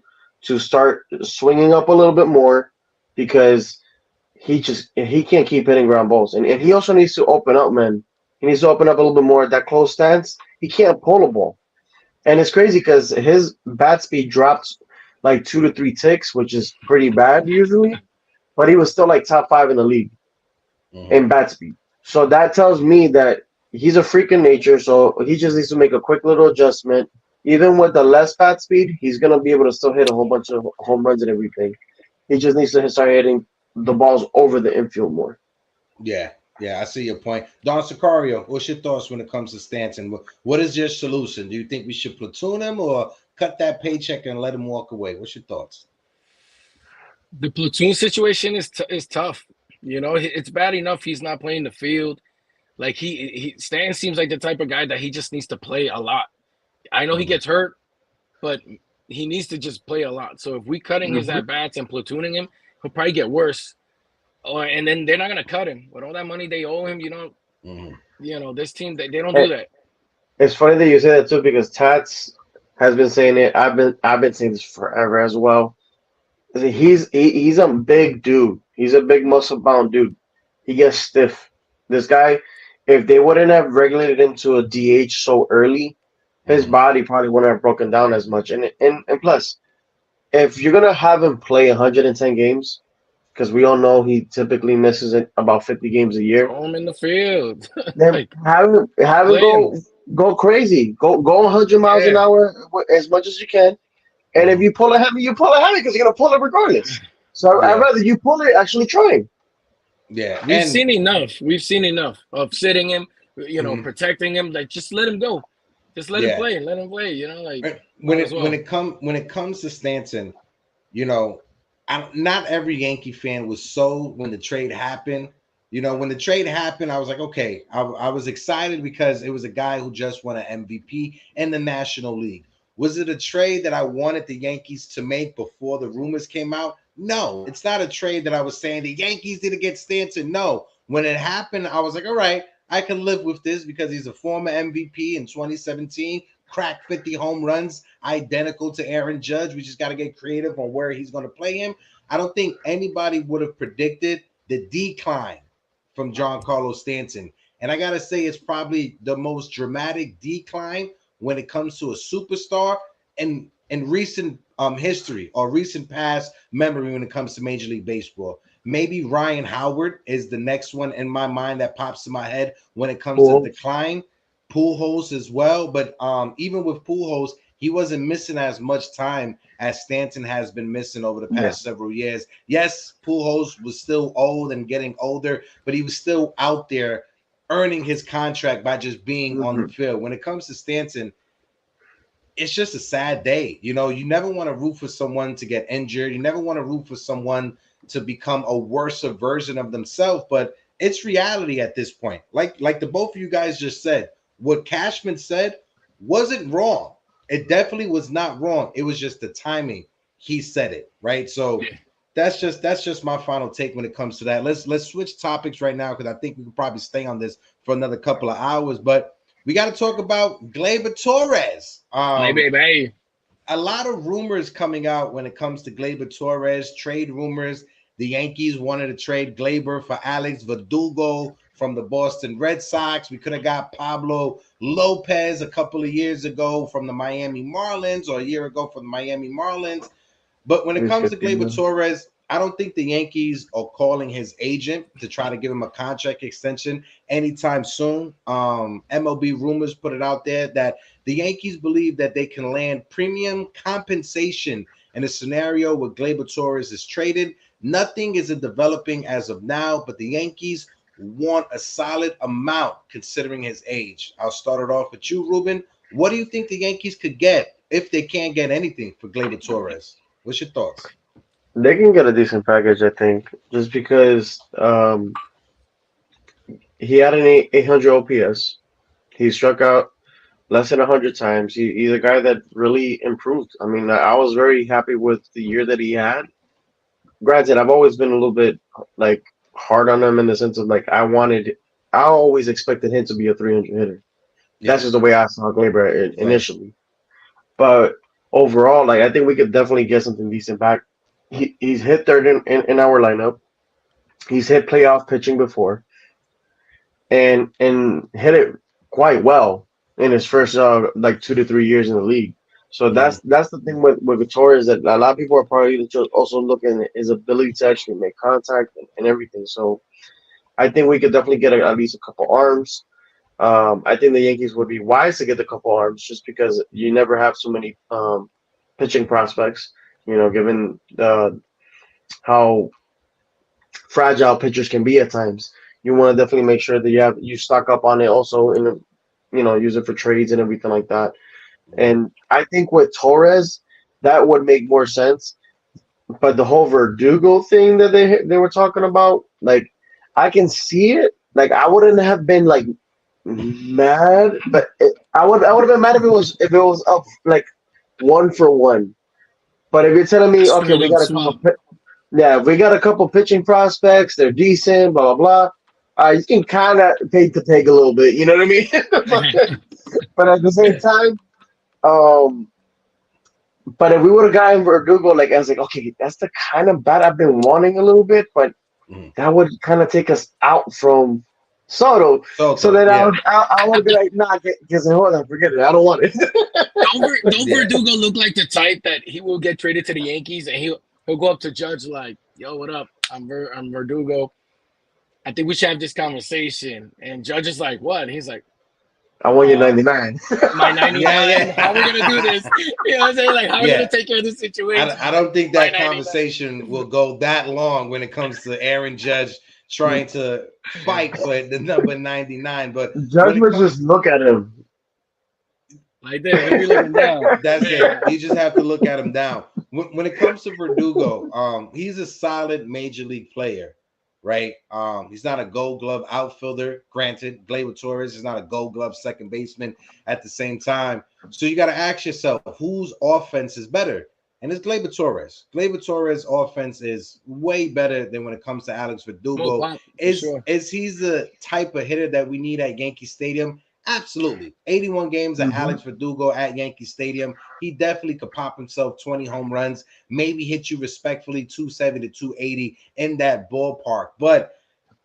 start swinging up a little bit more because he can't keep hitting ground balls, and he also needs to open up, man. He needs to open up a little bit more at that close stance. He can't pull a ball, and it's crazy because his bat speed dropped 2 to 3 ticks, which is pretty bad usually, but he was still top 5 in the league in bat speed. So that tells me that he's a freak in nature. So he just needs to make a quick little adjustment. Even with the less bat speed, he's gonna be able to still hit a whole bunch of home runs and everything. He just needs to start hitting the balls over the infield more. Yeah, I see your point. Don Sicario, what's your thoughts when it comes to Stanton? What is your solution? Do you think we should platoon him or cut that paycheck and let him walk away? What's your thoughts? The platoon situation is tough. It's bad enough he's not playing the field. Stan seems like the type of guy that he just needs to play a lot. I know he gets hurt, but he needs to just play a lot. So if we cutting his at-bats and platooning him, he'll probably get worse. And then they're not going to cut him. With all that money they owe him, this team, they don't do that. It's funny that you say that too because Tats has been saying it. I've been saying this forever as well. he's a big dude. He's a big muscle bound dude. He gets stiff. This guy, if they wouldn't have regulated him to a DH so early, his body probably wouldn't have broken down as much. And plus, if you're gonna have him play 110 games, because we all know he typically misses about 50 games a year, Throw him in the field. then Like, have him play him. go crazy, go 100 miles an Yeah. hour as much as you can. And if you pull a hammy, you pull a hammy because you're gonna pull it regardless. So I'd Yeah, rather you pull it actually trying. yeah, We've and seen enough. We've seen enough of sitting him, mhm, protecting him. Like, just let him go. Just let him yeah. play. Let him play. Like, When might as it when well. it come when it comes to Stanton, you know, not every Yankee fan was sold when the trade happened. When the trade happened, I was like, okay, I was excited because it was a guy who just won an MVP in the National League. Was it a trade that I wanted the Yankees to make before the rumors came out? No, it's not a trade that I was saying the Yankees didn't get Stanton. No, when it happened, I was like, all right, I can live with this because he's a former MVP in 2017, cracked 50 home runs, identical to Aaron Judge. We just got to get creative on where he's going to play him. I don't think anybody would have predicted the decline from Giancarlo Stanton. And I got to say, it's probably the most dramatic decline when it comes to a superstar in recent history or recent past memory when it comes to Major League Baseball. Maybe Ryan Howard is the next one in my mind that pops in my head when it comes to Cool. decline. Pujols as well, but even with Pujols, he wasn't missing as much time as Stanton has been missing over the Yeah. past several years. Yes, Pujols was still old and getting older, but he was still out there earning his contract by just being on the Hmm. field. When it comes to Stanton, it's just a sad day. You never want to root for someone to get injured. You never want to root for someone to become a worse version of themselves, but it's reality at this point. Like the both of you guys just said, what Cashman said wasn't wrong. It definitely was not wrong. It was just the timing. He said it, right? So Yeah. that's just my final take when it comes to that. Let's switch topics right now because I think we could probably stay on this for another couple of hours, but we got to talk about Gleyber Torres. Hey, baby. Hey. A lot of rumors coming out when it comes to Gleyber Torres, trade rumors. The Yankees wanted to trade Gleyber for Alex Verdugo from the Boston Red Sox. We could have got Pablo Lopez a couple of years ago from the Miami Marlins or a year ago from the Miami Marlins. But when it Luis comes to Gleyber Castillo. Torres, I don't think the Yankees are calling his agent to try to give him a contract extension anytime soon. MLB rumors put it out there that the Yankees believe that they can land premium compensation in a scenario where Gleyber Torres is traded. Nothing is developing as of now, but the Yankees want a solid amount considering his age. I'll start it off with you, Ruben. What do you think the Yankees could get if they can't get anything for Gleyber Torres? What's your thoughts? They can get a decent package, I think, just because he had an 800 OPS. He struck out less than 100 times. He's a guy that really improved. I mean, I was very happy with the year that he had. Granted, I've always been a little bit like hard on him in the sense of like I always expected him to be a 300 hitter. Yeah, That's just the way I saw Glaber right. initially. But overall, like I think we could definitely get something decent back. He's hit third in our lineup. He's hit playoff pitching before, and hit it quite well in his first like 2 to 3 years in the league. So Mhm. that's the thing with Torres that a lot of people are probably just also looking at his ability to actually make contact and everything. So I think we could definitely get at least a couple arms. I think the Yankees would be wise to get a couple arms just because you never have so many pitching prospects. Given how fragile pitchers can be at times, you want to definitely make sure that you stock up on it also and use it for trades and everything like that. Mhm. And I think with Torres, that would make more sense. But the whole Verdugo thing that they were talking about, like I can see it. Like I wouldn't have been like mad, but I would have been mad if it was up like 1 for 1. But if you're telling me, okay, Straight we up got a couple, swap. yeah, we got a couple pitching prospects, they're decent, blah blah blah. You can kind of take the peg a little bit, you know what I mean? but at the same time, um, But if we would have gotten Verdugo, like I was like, okay, that's the kind of bat I've been wanting a little bit, but that would kind of take us out from Soto. So then I would be like, nah, because hold on, forget it. I don't want it. Don't Verdugo look like the type that he will get traded to the Yankees and he'll go up to Judge like, yo, what up? I'm Verdugo. I think we should have this conversation. And Judge is like, what? And he's like, I want your 99. My 99. How are we gonna do this? You know what I'm saying? Like, how are we gonna take care of this situation? I don't think that conversation will go that long when it comes to Aaron Judge trying to fight for the number 99. But Judge would just look at him. Like that, maybe look him down. That's it. You just have to look at him down. When it comes to Verdugo, he's a solid major league player, right? He's not a Gold Glove outfielder. Granted, Gleyber Torres is not a Gold Glove second baseman at the same time. So you got to ask yourself, whose offense is better? And it's Gleyber Torres. Gleyber Torres' offense is way better than when it comes to Alex Verdugo. Is he's the type of hitter that we need at Yankee Stadium? Absolutely. 81 games of Alex Verdugo at Yankee Stadium. He definitely could pop himself 20 home runs, maybe hit you respectfully 270 to 280 in that ballpark. But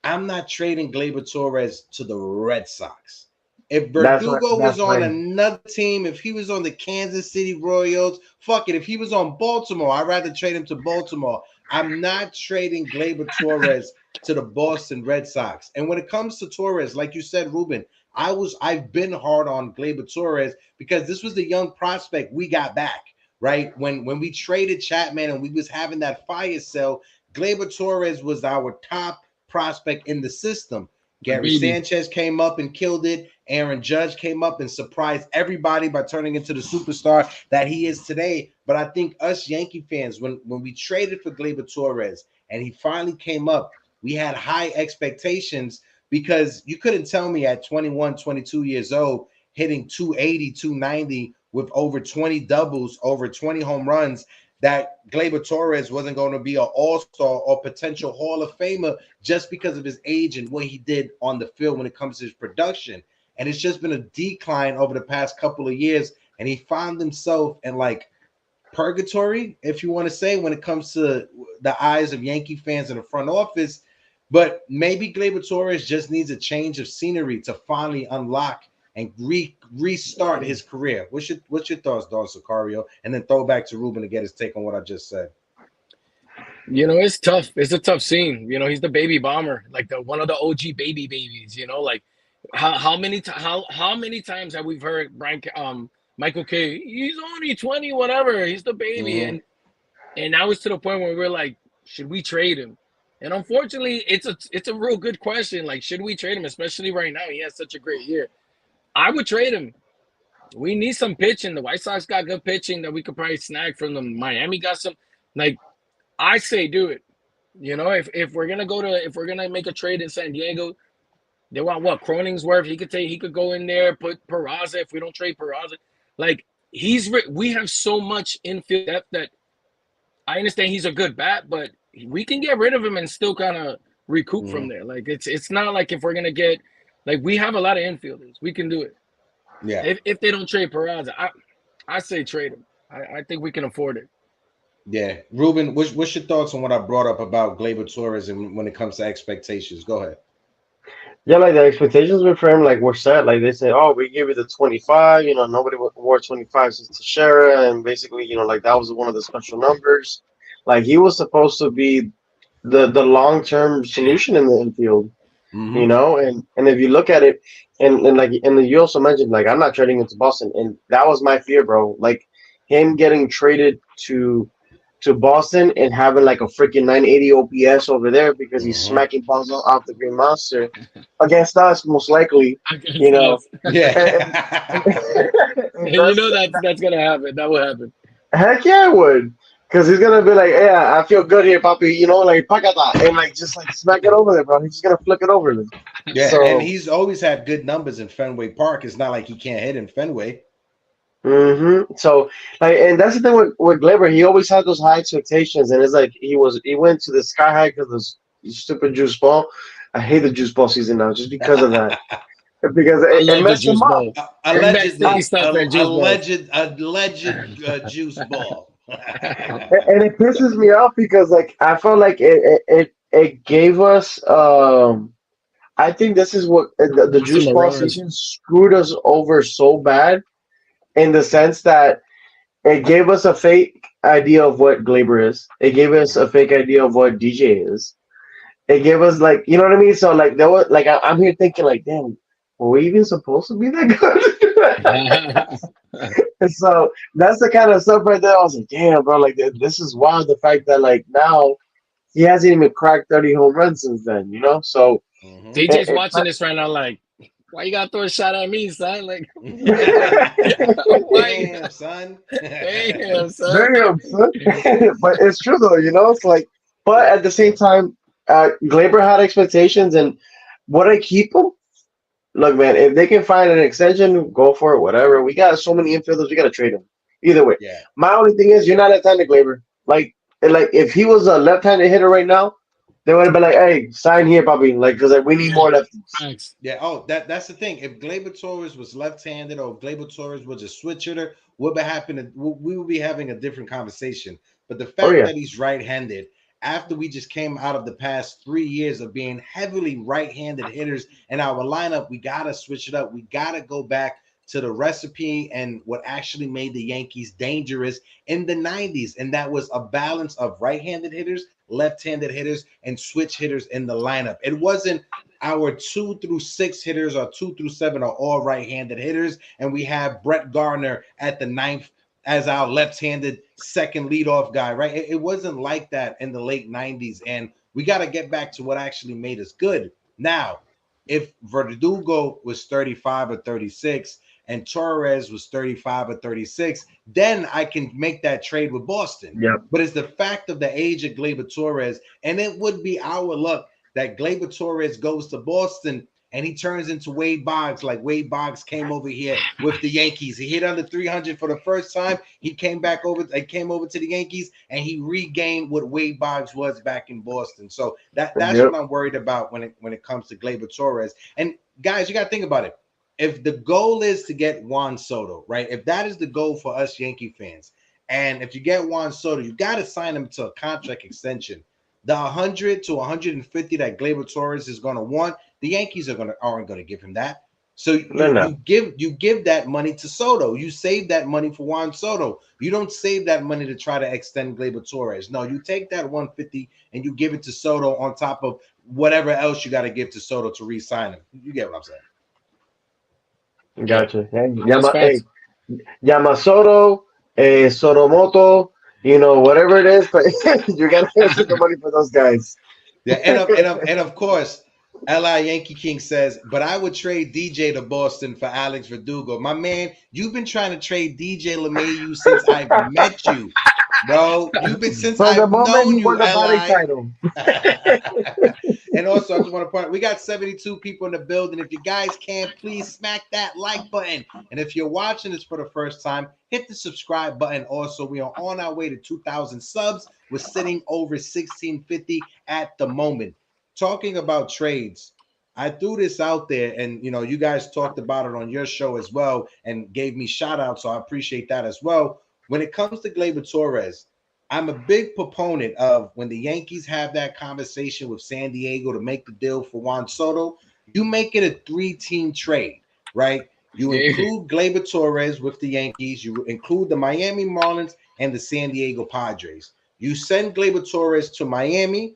I'm not trading Gleyber Torres to the Red Sox. If Verdugo was on another team, if he was on the Kansas City Royals, fuck it. If he was on Baltimore, I'd rather trade him to Baltimore. I'm not trading Gleyber Torres to the Boston Red Sox. And when it comes to Torres, like you said, Ruben, I've been hard on Gleyber Torres because this was the young prospect we got back, right? When we traded Chapman and we was having that fire sale, Gleyber Torres was our top prospect in the system. Gary Sanchez came up and killed it. Aaron Judge came up and surprised everybody by turning into the superstar that he is today. But I think us Yankee fans, when we traded for Gleyber Torres and he finally came up, we had high expectations because you couldn't tell me at 21, 22 years old, hitting 280, 290 with over 20 doubles, over 20 home runs, that Gleyber Torres wasn't going to be an all-star or potential Hall of Famer just because of his age and what he did on the field when it comes to his production. And it's just been a decline over the past couple of years. And he found himself in like purgatory, if you want to say, when it comes to the eyes of Yankee fans in the front office. But maybe Gleyber Torres just needs a change of scenery to finally unlock and restart his career. What's your thoughts, Don Sicario? And then throw back to Ruben to get his take on what I just said. You know, it's tough. It's a tough scene. You know, he's the baby bomber, like one of the OG babies. You know, like how many times have we heard Michael K? He's only 20, whatever. He's the baby, and now it's to the point where we're like, should we trade him? And unfortunately, it's a real good question. Like, should we trade him, especially right now? He has such a great year. I would trade him. We need some pitching. The White Sox got good pitching that we could probably snag from them. Miami got some. Like, I say do it. You know, if we're gonna make a trade in San Diego, they want what? Croningsworth. He could go in there, put Peraza if we don't trade Peraza. Like, we have so much infield depth that I understand he's a good bat, but we can get rid of him and still kind of recoup from there. Like, it's not like if we're gonna get, like, we have a lot of infielders. We can do it. Yeah. If they don't trade Peraza, I say trade him. I think we can afford it. Yeah. Ruben, what's your thoughts on what I brought up about Gleyber Torres and when it comes to expectations? Go ahead. Yeah, like the expectations for him, like, were set. Like, they said, oh, we give you the 25. You know, nobody wore 25 since Teixeira, and basically, you know, like, that was one of the special numbers. Like, he was supposed to be the long-term solution in the infield. You know, and if you look at it, and you also mentioned, like, I'm not trading him to Boston, and that was my fear, bro. Like, him getting traded to Boston and having like a freaking 980 OPS over there because he's smacking balls off the Green Monster against us, most likely. You know, yeah. And you know that's gonna happen. That will happen. Heck yeah, it would. Because he's gonna be like, yeah, I feel good here, papi. You know, like pacata, and like just like smack it over there, bro. He's just gonna flick it over there. Yeah, so, and he's always had good numbers in Fenway Park. It's not like he can't hit in Fenway. So, like, and that's the thing with Gleyber. He always had those high expectations, and it's like he went to the sky high because of the stupid juice ball. I hate the juice ball season now just because of that. because I it love the messed him juice up. ball. Bring back Allegedly, sticky stuff and juice balls. alleged juice ball. And it pisses me off because like I felt like it gave us I think this is what the What's in juice the ball runs? season screwed us over so bad in the sense that it gave us a fake idea of what Glaber is. It gave us a fake idea of what DJ is. It gave us like you know what I mean. So like there was like I'm here thinking like, damn, were we even supposed to be that good? And so that's the kind of stuff right there. I was like, damn, bro, like this is wild. The fact that like now he hasn't even cracked 30 home runs since then, you know. So Mhm. DJ's watching this right now, like, why you gotta throw a shot at me, son? Like, why? Damn, son. Damn, son. damn, son. But it's true though, you know. It's like, but at the same time, Glaber had expectations, and would I keep him? Look, man, if they can find an extension, go for it. Whatever. We got so many infielders, we gotta trade them. Either way. Yeah. My only thing is, you're not a time to Glaber. Like if he was a left-handed hitter right now, they would have been like, "Hey, sign here, Bobby." Like, because like, we need more lefties. Thanks. Yeah. Oh, that's the thing. If Gleyber Torres was left-handed or if Gleyber Torres was a switch hitter, what would happen? We would be having a different conversation. But the Oh fact yeah, that he's right-handed, after we just came out of the past 3 years of being heavily right-handed hitters in our lineup, we gotta switch it up. We gotta go back to the recipe and what actually made the Yankees dangerous in the 90s. And that was a balance of right-handed hitters, left-handed hitters, and switch hitters in the lineup. It wasn't our 2 through 6 hitters or 2 through 7 are all right-handed hitters, and we have Brett Gardner at the ninth as our left-handed second leadoff guy, right? It wasn't like that in the late 90s, and we got to get back to what actually made us good. Now, if Verdugo was 35 or 36 and Torres was 35 or 36, then I can make that trade with Boston. yep. But it's the fact of the age of Gleyber Torres, and it would be our luck that Gleyber Torres goes to Boston and he turns into Wade Boggs, like Wade Boggs came over here with the Yankees. He hit under 300 for the first time. He came over to the Yankees and he regained what Wade Boggs was back in Boston. So that's Yep. what I'm worried about when it comes to Gleyber Torres. And guys, you got to think about it. If the goal is to get Juan Soto, right? If that is the goal for us Yankee fans, and if you get Juan Soto, you got to sign him to a contract extension. The 100 to 150 that Gleyber Torres is going to want, the Yankees aren't going to give him that. So you give that money to Soto. You save that money for Juan Soto. You don't save that money to try to extend Gleyber Torres. No, you take that 150 and you give it to Soto on top of whatever else you got to give to Soto to re-sign him. You get what I'm saying? Gotcha. Hey, That's facts. Yamasoto, Soromoto, you know, whatever it is, but you gotta send the money for those guys. Yeah, and of course, Li Yankee King says, but I would trade DJ to Boston for Alex Verdugo. My man, you've been trying to trade DJ LeMahieu since I've met you, bro. You've been since From the I've moment known he you, won the batting Li. title. And also, I just want to point out, we got 72 people in the building. If you guys can, please smack that like button. And if you're watching this for the first time, hit the subscribe button. Also, we are on our way to 2,000 subs. We're sitting over 1,650 at the moment. Talking about trades, I threw this out there, and you guys talked about it on your show as well and gave me shout outs, so I appreciate that as well. When it comes to Gleyber Torres, I'm a big proponent of when the Yankees have that conversation with San Diego to make the deal for Juan Soto, you make it a 3-team trade, right? You include Gleyber Torres with the Yankees, you include the Miami Marlins and the San Diego Padres. You send Gleyber Torres to Miami,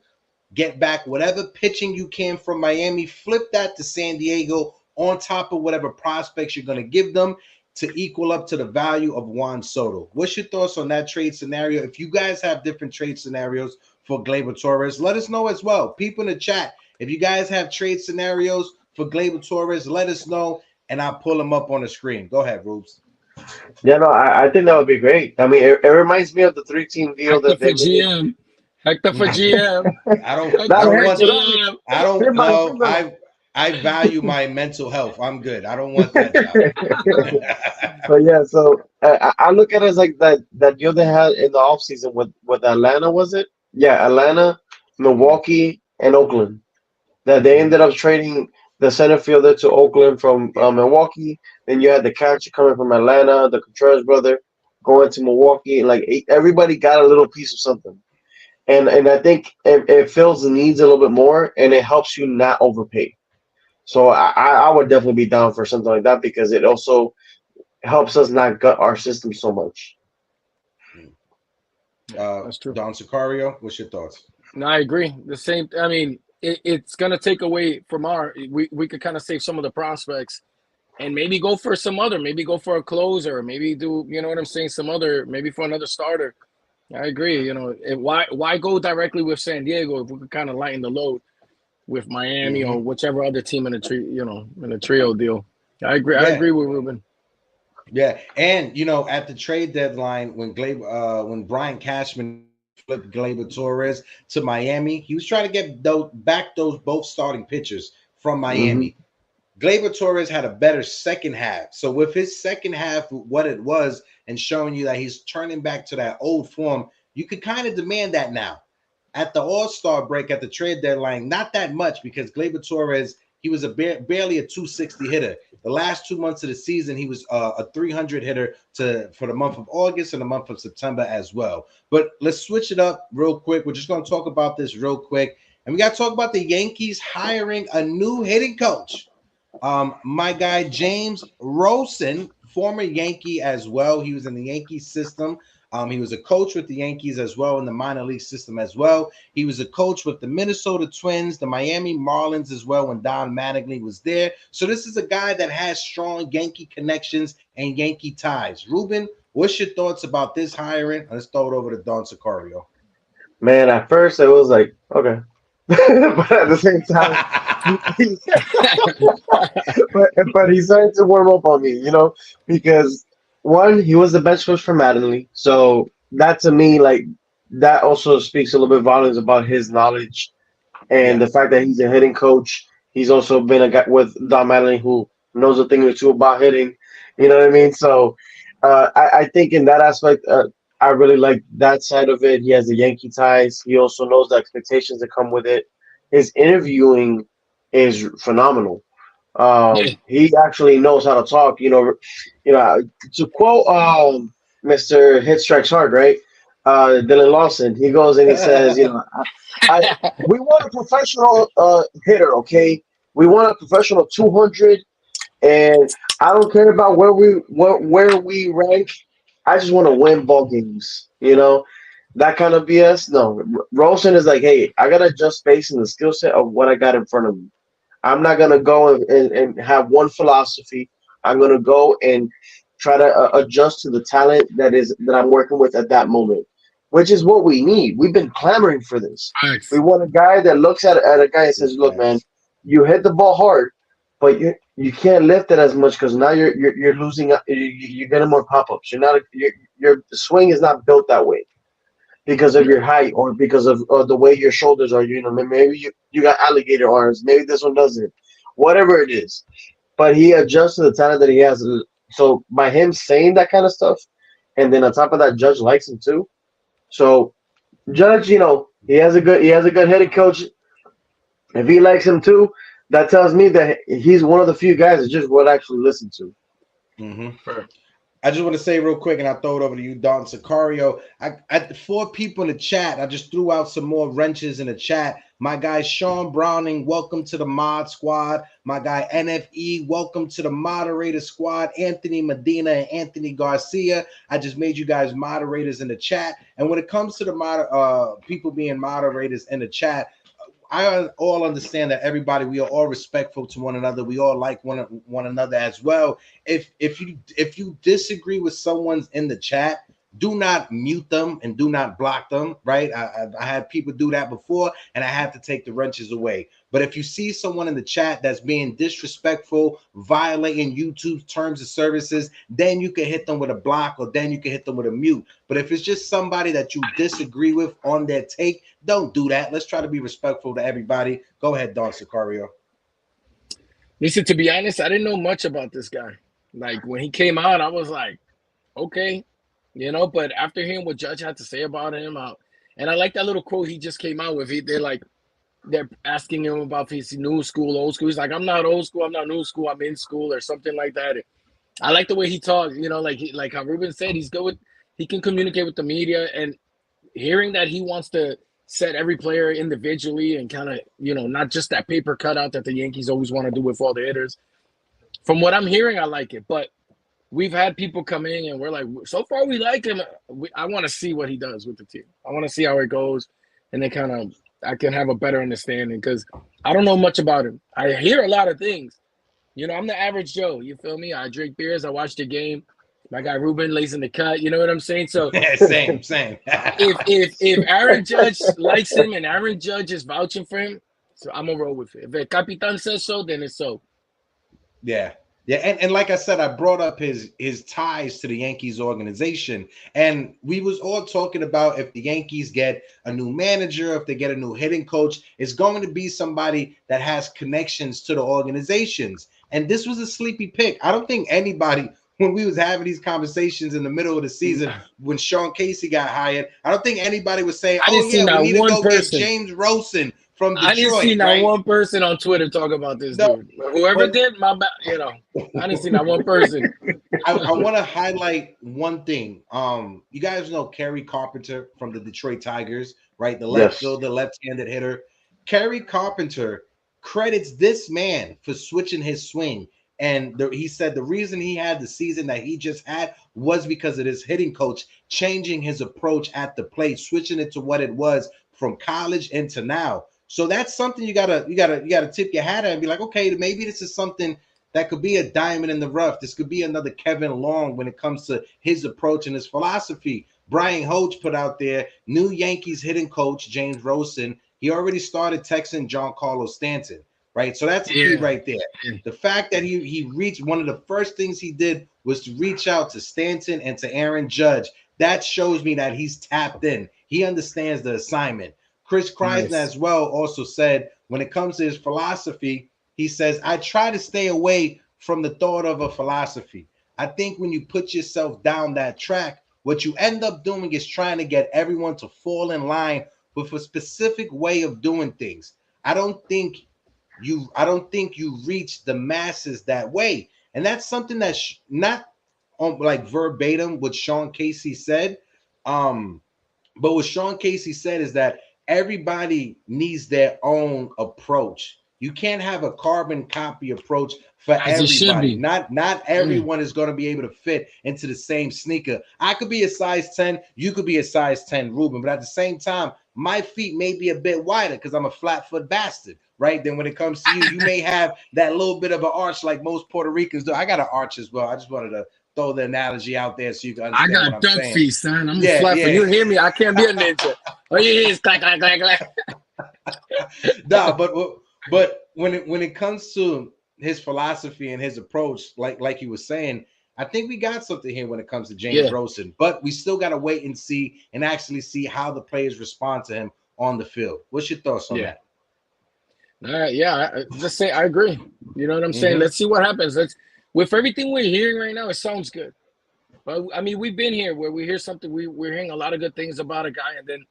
get back whatever pitching you can from Miami, flip that to San Diego on top of whatever prospects you're going to give them to equal up to the value of Juan Soto. What's your thoughts on that trade scenario? If you guys have different trade scenarios for Gleyber Torres, let us know as well. People in the chat, if you guys have trade scenarios for Gleyber Torres, let us know, and I'll pull them up on the screen. Go ahead, Rubes. Yeah, no, I think that would be great. I mean, it reminds me of the 3-team deal Hector that for they made. GM. Hector for GM. I don't want GM. I don't know. I value my mental health. I'm good. I don't want that job. But yeah, so I look at it as like that deal they had in the offseason with Atlanta, was it? Yeah, Atlanta, Milwaukee, and Oakland. That they ended up trading the center fielder to Oakland from Milwaukee. Then you had the catcher coming from Atlanta, the Contreras brother going to Milwaukee. Like everybody got a little piece of something, and I think it fills the needs a little bit more, and it helps you not overpay. So I would definitely be down for something like that because it also helps us not gut our system so much. That's true. Don Sicario, what's your thoughts? No, I agree. The same. I mean, it's gonna take away from our. We could kind of save some of the prospects, and maybe go for some other. Maybe go for a closer. Maybe do, you know what I'm saying? Some other. Maybe for another starter. I agree. You know, why go directly with San Diego if we could kind of lighten the load with Miami or whichever other team in the trio deal. I agree. Yeah. I agree with Ruben. Yeah, and at the trade deadline when when Brian Cashman flipped Gleyber Torres to Miami, he was trying to get those both starting pitchers from Miami. Gleyber Torres had a better second half. So with his second half, what it was, and showing you that he's turning back to that old form, you could kind of demand that now. At the All-Star break, at the trade deadline, not that much because Gleyber Torres, he was barely a 260 hitter. The last 2 months of the season, he was a 300 hitter for the month of August and the month of September as well. But let's switch it up real quick. We're just going to talk about this real quick. And we got to talk about the Yankees hiring a new hitting coach. My guy, James Rosen, former Yankee as well. He was in the Yankee system. He was a coach with the Yankees as well in the minor league system as well. He was a coach with the Minnesota Twins, the Miami Marlins as well when Don Mattingly was there. So this is a guy that has strong Yankee connections and Yankee ties. Ruben, what's your thoughts about this hiring? Let's throw it over to Don Sicario. Man, at first it was like, okay. But at the same time, but he started to warm up on me, because one, he was the bench coach for Mattingly, so that to me, like, that also speaks a little bit volumes about his knowledge and the fact that he's a hitting coach. He's also been a guy with Don Mattingly who knows a thing or two about hitting. You know what I mean? So I think in that aspect, I really like that side of it. He has the Yankee ties. He also knows the expectations that come with it. His interviewing is phenomenal. He actually knows how to talk. To quote Mr. Hit Strikes Hard, right? Dylan Lawson. He goes and he says, we want a professional hitter, okay? We want a professional 200, and I don't care about where we rank. I just want to win ball games, that kind of BS. No, Rosen is like, hey, I gotta adjust based on the skill set of what I got in front of me. I'm not gonna go and have one philosophy. I'm gonna go and try to adjust to the talent that I'm working with at that moment, which is what we need. We've been clamoring for this. Thanks. We want a guy that looks at a guy and says, "Look, man, you hit the ball hard, but you can't lift it as much because now you're losing. You're getting more pop-ups. Your swing is not built that way because of your height or because of the way your shoulders are. Maybe you got alligator arms. Maybe this one doesn't. Whatever it is, but he adjusts to the talent that he has. So by him saying that kind of stuff, and then on top of that, Judge likes him too. So Judge, he has a good headed coach. If he likes him too, that tells me that he's one of the few guys that just would actually listen to. I just want to say real quick, and I'll throw it over to you, Don Sicario. I 4 people in the chat. I just threw out some more wrenches in the chat. My guy Sean Browning, welcome to the mod squad. My guy NFE, welcome to the moderator squad. Anthony Medina and Anthony Garcia. I just made you guys moderators in the chat. And when it comes to the people being moderators in the chat, I all understand that we are all respectful to one another. We all like one another as well. If you disagree with someone's in the chat, do not mute them and do not block them, right? I had people do that before, and I had to take the wrenches away. But if you see someone in the chat that's being disrespectful, violating YouTube's terms of services, then you can hit them with a block, or then you can hit them with a mute. But if it's just somebody that you disagree with on their take, don't do that. Let's try to be respectful to everybody. Go ahead, Don Sicario. Listen, to be honest, I didn't know much about this guy. Like, when he came out, I was like, okay. But after hearing what Judge had to say about him, and I like that little quote he just came out with. They're like, they're asking him about if he's new school, old school. He's like, I'm not old school, I'm not new school, I'm in school or something like that. I like the way he talks, you know, like how Ruben said, he can communicate with the media, and hearing that he wants to set every player individually and kind of, you know, not just that paper cutout that the Yankees always want to do with all the hitters. From what I'm hearing, I like it, but we've had people come in and we're like, so far we like him. I want to see what he does with the team. I want to see how it goes, and then I can have a better understanding because I don't know much about him. I hear a lot of things. You know, I'm the average Joe. You feel me? I drink beers. I watch the game. My guy Ruben lays in the cut. You know what I'm saying? So same. if Aaron Judge likes him and Aaron Judge is vouching for him, so I'm gonna roll with it. If El Capitan says so, then it's so. Yeah. And like I said, I brought up his ties to the Yankees organization, and we was all talking about if the Yankees get a new manager, if they get a new hitting coach, it's going to be somebody that has connections to the organizations. And this was a sleepy pick. I don't think anybody, when we was having these conversations in the middle of the season, when Sean Casey got hired, I don't think anybody was saying, "Oh yeah, we need to go get James Rosen from Detroit." I didn't see not one person on Twitter talk about this dude. Whoever did, my bad. You know, I didn't see not one person. I want to highlight one thing. You guys know Kerry Carpenter from the Detroit Tigers, right? The left fielder, left-handed hitter. Kerry Carpenter credits this man for switching his swing. And he said the reason he had the season that he just had was because of his hitting coach changing his approach at the plate, switching it to what it was from college into now. So that's something you gotta tip your hat at and be like, okay, maybe this is something that could be a diamond in the rough. This could be another Kevin Long when it comes to his approach and his philosophy. Brian Hoach put out there, new Yankees hitting coach James Rosen. He already started texting Giancarlo Stanton. Right, so that's the key right there. The fact that he reached, one of the first things he did was to reach out to Stanton and to Aaron Judge. That shows me that he's tapped in. He understands the assignment. Chris Kreisner as well also said when it comes to his philosophy, he says, I try to stay away from the thought of a philosophy. I think when you put yourself down that track, what you end up doing is trying to get everyone to fall in line with a specific way of doing things. I don't think you reach the masses that way. And that's something that's not on like verbatim what Sean Casey said. But what Sean Casey said is that everybody needs their own approach. You can't have a carbon copy approach for everybody. Not everyone is going to be able to fit into the same sneaker. I could be a size 10, you could be a size 10, Ruben, but at the same time, my feet may be a bit wider because I'm a flat foot bastard, right? Then when it comes to you, you may have that little bit of an arch like most Puerto Ricans do. I got an arch as well. I just wanted to throw the analogy out there so you can understand. I got duck feet, son. I'm a flat foot. You hear me? I can't be a ninja. All you hear is clack, clack, clack, clack. Nah, but when it comes to his philosophy and his approach, like he was saying, I think we got something here when it comes to James Rosen, but we still got to wait and see and actually see how the players respond to him on the field. What's your thoughts on that? Just say I agree. You know what I'm saying? Let's see what happens. With everything we're hearing right now, it sounds good. But I mean, we've been here where we hear something, we're hearing a lot of good things about a guy, and then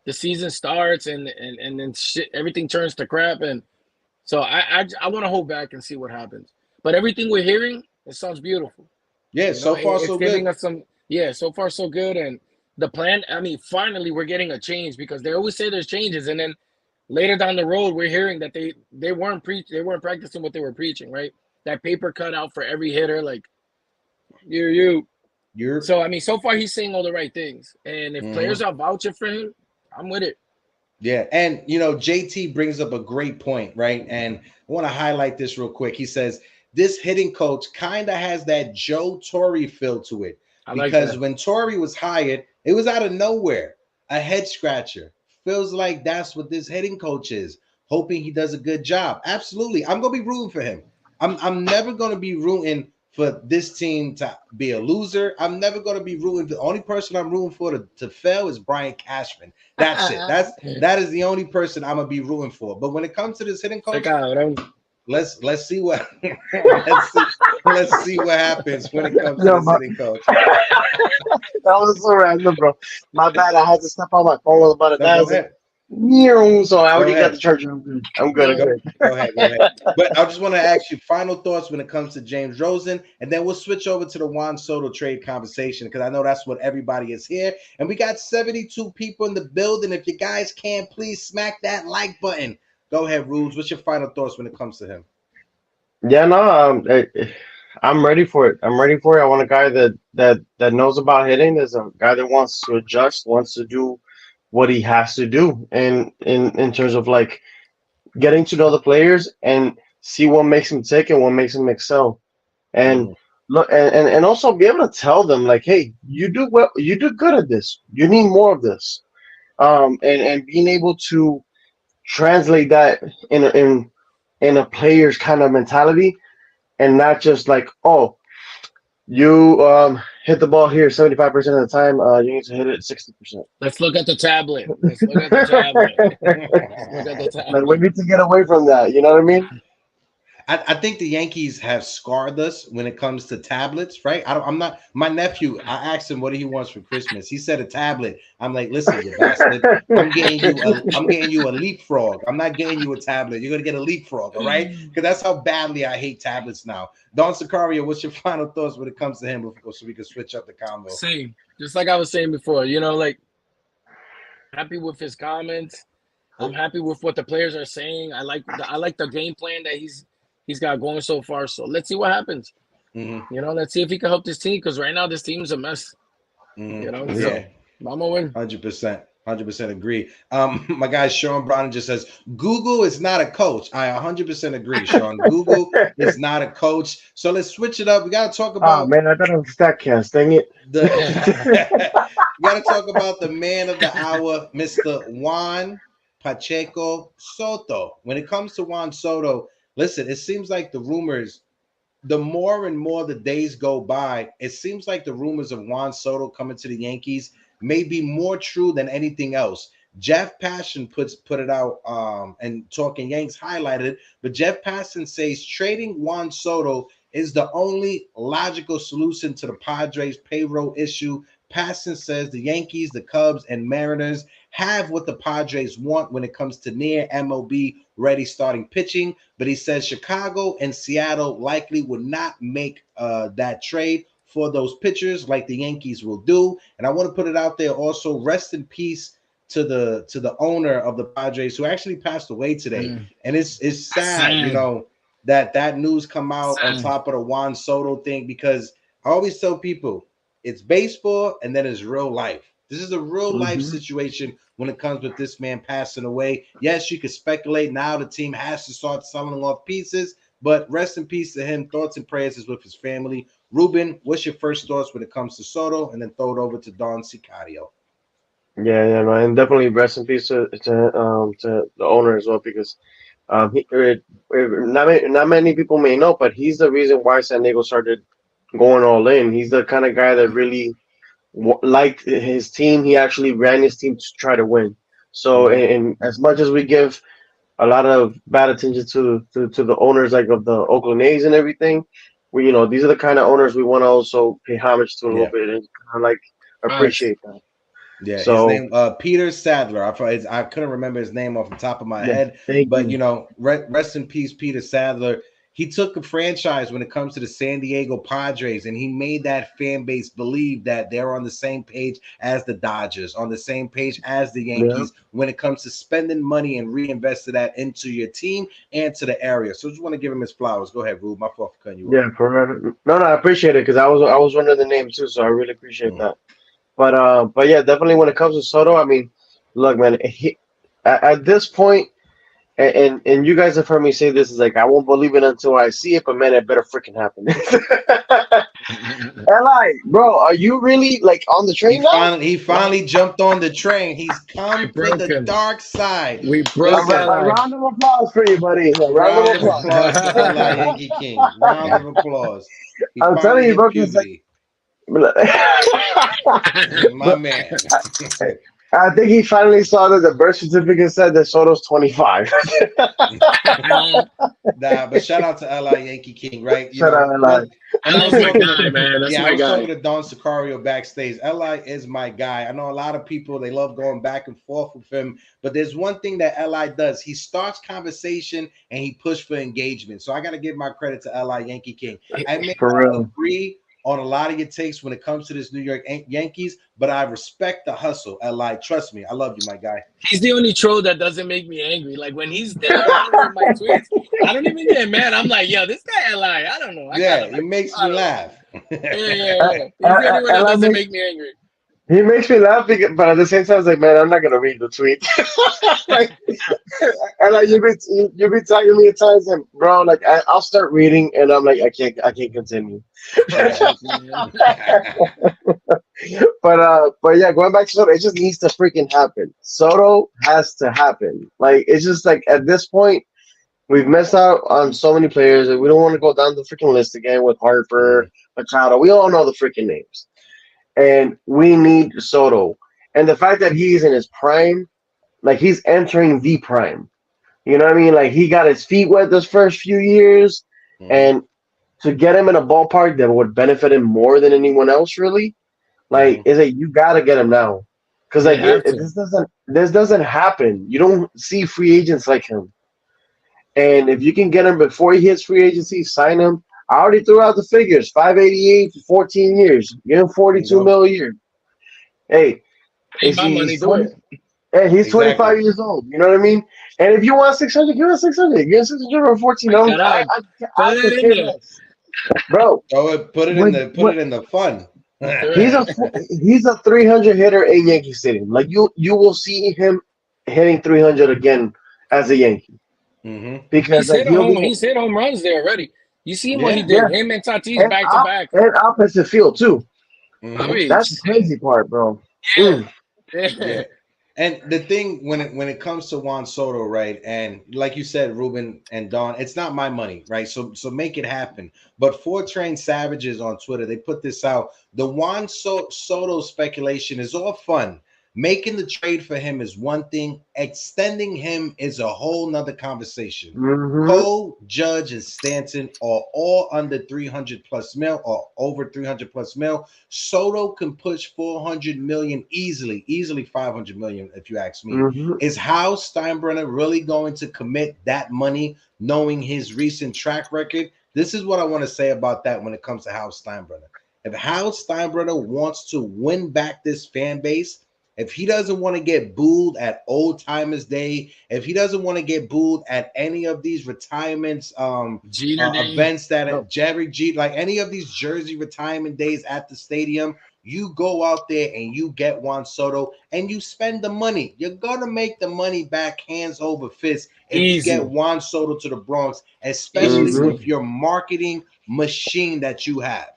the season starts and then everything turns to crap. And so I want to hold back and see what happens. But everything we're hearing, it sounds beautiful. Yeah, so far so good. So far so good. And the plan, I mean, finally we're getting a change because they always say there's changes, and then later down the road we're hearing that they weren't practicing what they were preaching, right? That paper cutout for every hitter, like you're. So I mean, so far he's saying all the right things, and if players are vouching for him, I'm with it. Yeah, and you know, JT brings up a great point, right? And I want to highlight this real quick. He says this hitting coach kind of has that Joe Torre feel to it, because when Torre was hired, it was out of nowhere, a head scratcher. Feels like that's what this hitting coach is, hoping he does a good job. Absolutely, I'm gonna be rooting for him. I'm never gonna be rooting for this team to be a loser. I'm never going to be rooting. The only person I'm rooting for to fail is Brian Cashman. That's it. That is the only person I'm going to be rooting for. But when it comes to this hitting coach, let's see what let's see what happens when it comes to this hitting coach. That was so random, bro. My bad. I had to step on my phone about a thousand. So I already got the charger. I'm good. Go ahead. But I just want to ask you final thoughts when it comes to James Rosen, and then we'll switch over to the Juan Soto trade conversation because I know that's what everybody is here. And we got 72 people in the building. If you guys can, please smack that like button. Go ahead, Rules. What's your final thoughts when it comes to him? Yeah, no, I'm ready for it. I want a guy that knows about hitting. There's a guy that wants to adjust, wants to do what he has to do, and in terms of like getting to know the players and see what makes him tick and what makes him excel, and look and also be able to tell them like, hey, you do well, you do good at this. You need more of this, and being able to translate that in a player's kind of mentality, and not just like, oh, you hit the ball here 75% of the time. You need to hit it 60%. Let's look at the tablet. Let's look at the tablet. Look at the tablet. Like, we need to get away from that. You know what I mean? I think the Yankees have scarred us when it comes to tablets, right? I'm not. My nephew, I asked him what he wants for Christmas. He said a tablet. I'm like, listen, you bastard. I'm getting you a leapfrog. I'm not getting you a tablet. You're gonna get a leapfrog, all right? Because that's how badly I hate tablets now. Don Sicario, what's your final thoughts when it comes to him, so we can switch up the combo? Same, just like I was saying before. You know, like, happy with his comments. I'm happy with what the players are saying. I like the game plan that he's got going so far. So let's see what happens. You know, let's see if he can help this team, because right now this team is a mess. You know, so I'm gonna win. 100% agree. My guy Sean Brown just says Google is not a coach. I 100% agree, Sean. Google is not a coach. So let's switch it up. We gotta talk about. Oh man, I thought it was StatCast. Dang it. We gotta talk about the man of the hour, Mr. Juan Pacheco Soto. When it comes to Juan Soto, listen, it seems like the rumors, the more and more the days go by, it seems like the rumors of Juan Soto coming to the Yankees may be more true than anything else. Jeff Passan put it out, and Talking Yanks highlighted it, but Jeff Passan says trading Juan Soto is the only logical solution to the Padres' payroll issue. Passan says the Yankees, the Cubs, and Mariners have what the Padres want when it comes to near MLB ready starting pitching, but he says Chicago and Seattle likely would not make that trade for those pitchers like the Yankees will do. And I want to put it out there also, rest in peace to the owner of the Padres, who actually passed away today. And it's sad, you know, that news come out on top of the Juan Soto thing, because I always tell people it's baseball and then it's real life. This is a real life situation when it comes with this man passing away. Yes, you could speculate now the team has to start selling off pieces, but rest in peace to him. Thoughts and prayers is with his family. Ruben, what's your first thoughts when it comes to Soto? And then throw it over to Don Sicario. Yeah, man, and definitely rest in peace to the owner as well, because not many people may know, but he's the reason why San Diego started going all in. He's the kind of guy that really liked his team. He actually ran his team to try to win. So, and as much as we give a lot of bad attention to the owners, like of the Oakland A's and everything, we, you know, these are the kind of owners we want to also pay homage to a little bit and kind of like appreciate that. Yeah, so, his name Peter Sadler. I couldn't remember his name off the top of my head, but you know, rest in peace, Peter Sadler. He took a franchise when it comes to the San Diego Padres, and he made that fan base believe that they're on the same page as the Dodgers, on the same page as the Yankees when it comes to spending money and reinvesting that into your team and to the area. So I just want to give him his flowers. Go ahead, Rube. My fault for cutting you off. Yeah, no, I appreciate it, because I was wondering the name too, so I really appreciate that. But yeah, definitely when it comes to Soto, I mean, look, man, at this point, and you guys have heard me say this, is like, I won't believe it until I see it, but man, it better freaking happen. And like, bro, are you really like on the train now? He finally jumped on the train. He's come to the dark side. We broke a round of applause for you, buddy. A round of applause. Yankee King. Round of applause. I'm telling you, bro, my man. I think he finally saw that the birth certificate said that Soto's 25. Nah, but shout out to LI Yankee King, right? You Shut know, up, like. and I That's was my talking guy, to, man. That's yeah, I my was guy. talking to Don Sicario backstage. LI is my guy. I know a lot of people, they love going back and forth with him, but there's one thing that LI does. He starts conversation and he pushes for engagement. So I got to give my credit to LI Yankee King. I may For not real. agree on a lot of your takes when it comes to this New York Yankees, but I respect the hustle. LI, trust me, I love you, my guy. He's the only troll that doesn't make me angry. Like when he's dead wrong with my tweets, I don't even get mad. I'm like, yo, this guy Li, I don't know. Yeah, it makes me laugh. Yeah. He's the only one that doesn't make me angry. He makes me laugh, because, but at the same time, it's like, man, I'm not gonna read the tweet. Like, and like you've been talking to me at times, and bro, like I'll start reading, and I'm like, I can't continue. But yeah, going back to Soto, it just needs to freaking happen. Soto has to happen. Like it's just like at this point, we've missed out on so many players, and we don't want to go down the freaking list again with Harper, Machado. We all know the freaking names. And we need Soto. And the fact that he's in his prime, like he's entering the prime. You know what I mean? Like he got his feet wet this first few years, and to get him in a ballpark that would benefit him more than anyone else, really, like is it you gotta get him now, because like this doesn't happen. You don't see free agents like him, and if you can get him before he hits free agency, sign him. I already threw out the figures: 588 for 14 years. Give him 42 mil a year. Hey, Pay my money, he's do it. Hey, he's 25 years old. You know what I mean? And if you want 600, give him 600. Give him 600 for 14. I could care less, bro. Put it in the fun. He's a 300 hitter in Yankee Stadium. Like you will see him hitting 300 again as a Yankee. Because he's hit home runs there already. You see what he did? Him and Tatis back to back. And opposite field too. I mean, that's the crazy part, bro. Yeah. And the thing when it comes to Juan Soto, right? And like you said, Ruben and Don, it's not my money, right? So make it happen. But 4 Train Savages on Twitter, they put this out. The Juan Soto speculation is all fun. Making the trade for him is one thing. Extending him is a whole nother conversation. Cole, Judge, and Stanton are all under 300 plus mil or over 300 plus mil. Soto can push 400 million easily 500 million if you ask me. Is Hal Steinbrenner really going to commit that money knowing his recent track record? This is what I want to say about that when it comes to Hal Steinbrenner. If Hal Steinbrenner wants to win back this fan base, if he doesn't want to get booed at Old Timers Day, if he doesn't want to get booed at any of these retirements, events that Jerry G, like any of these jersey retirement days at the stadium, you go out there and you get Juan Soto and you spend the money. You're gonna make the money back hands over fist if you get Juan Soto to the Bronx, especially with your marketing machine that you have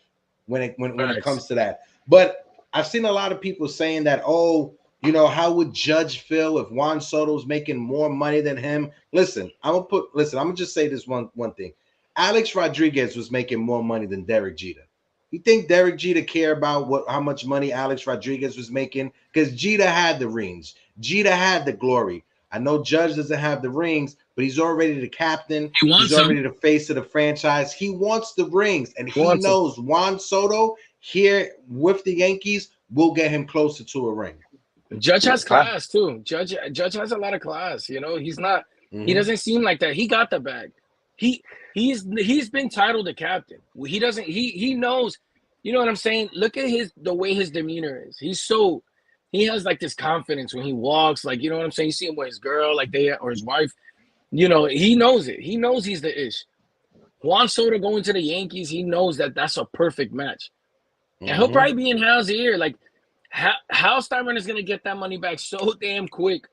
when it comes to that. But I've seen a lot of people saying that, how would Judge feel if Juan Soto's making more money than him? Listen, I'm gonna just say this one thing. Alex Rodriguez was making more money than Derek Jeter. You think Derek Jeter care about how much money Alex Rodriguez was making? Because Jeter had the rings. Jeter had the glory. I know Judge doesn't have the rings, but he's already the captain. He's already the face of the franchise. He wants the rings, and he knows Juan Soto here with the Yankees will get him closer to a ring. Judge has class too. Judge has a lot of class. You know, he's not. He doesn't seem like that. He got the bag. He's been titled the captain. He doesn't. He knows. You know what I'm saying? Look at the way his demeanor is. He has like this confidence when he walks. Like, you know what I'm saying? You see him with his girl, or his wife. You know, he knows it. He knows he's the ish. Juan Soto going to the Yankees. He knows that that's a perfect match. And he'll probably be in Hal's ear. Like, Hal Steinbrenner is going to get that money back so damn quick.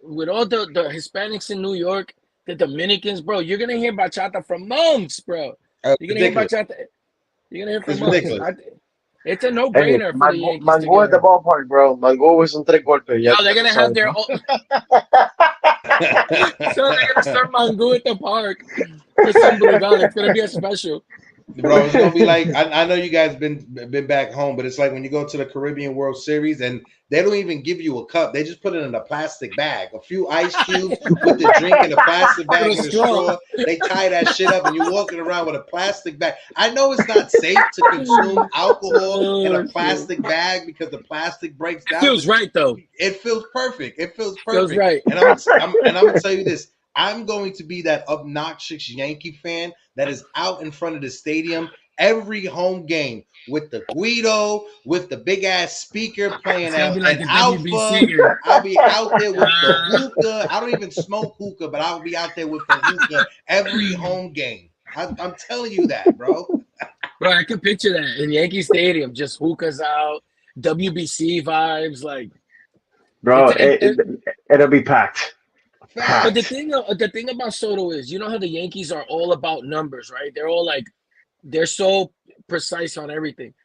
With all the Hispanics in New York, the Dominicans, bro, you're going to hear bachata for months, bro. You're going to hear bachata. You're going to hear for months. It's a no-brainer for the Yankees. Mango at the ballpark, bro. Mango with some tres golpes. No, they're going to have their own. So they're going to start Mango at the park for some Brugal. It's going to be a special. Bro, it's gonna be like I know you guys been back home, but it's like when you go to the Caribbean World Series and they don't even give you a cup; they just put it in a plastic bag, a few ice cubes, put the drink in a plastic bag and a straw. They tie that shit up, and you're walking around with a plastic bag. I know it's not safe to consume alcohol in a plastic bag because the plastic breaks down. It feels right though. It feels perfect. It feels perfect. Feels right. And I'm gonna tell you this. I'm going to be that obnoxious Yankee fan that is out in front of the stadium every home game with the Guido, with the big ass speaker playing out like an Alpha. I'll be out there with the hookah. I don't even smoke hookah, but I'll be out there with the hookah every home game. I'm telling you that, bro. Bro, I can picture that in Yankee Stadium, just hookahs out, WBC vibes, like. Bro, it'll be packed. But the thing about Soto is, you know how the Yankees are all about numbers, right? They're all like, they're so precise on everything.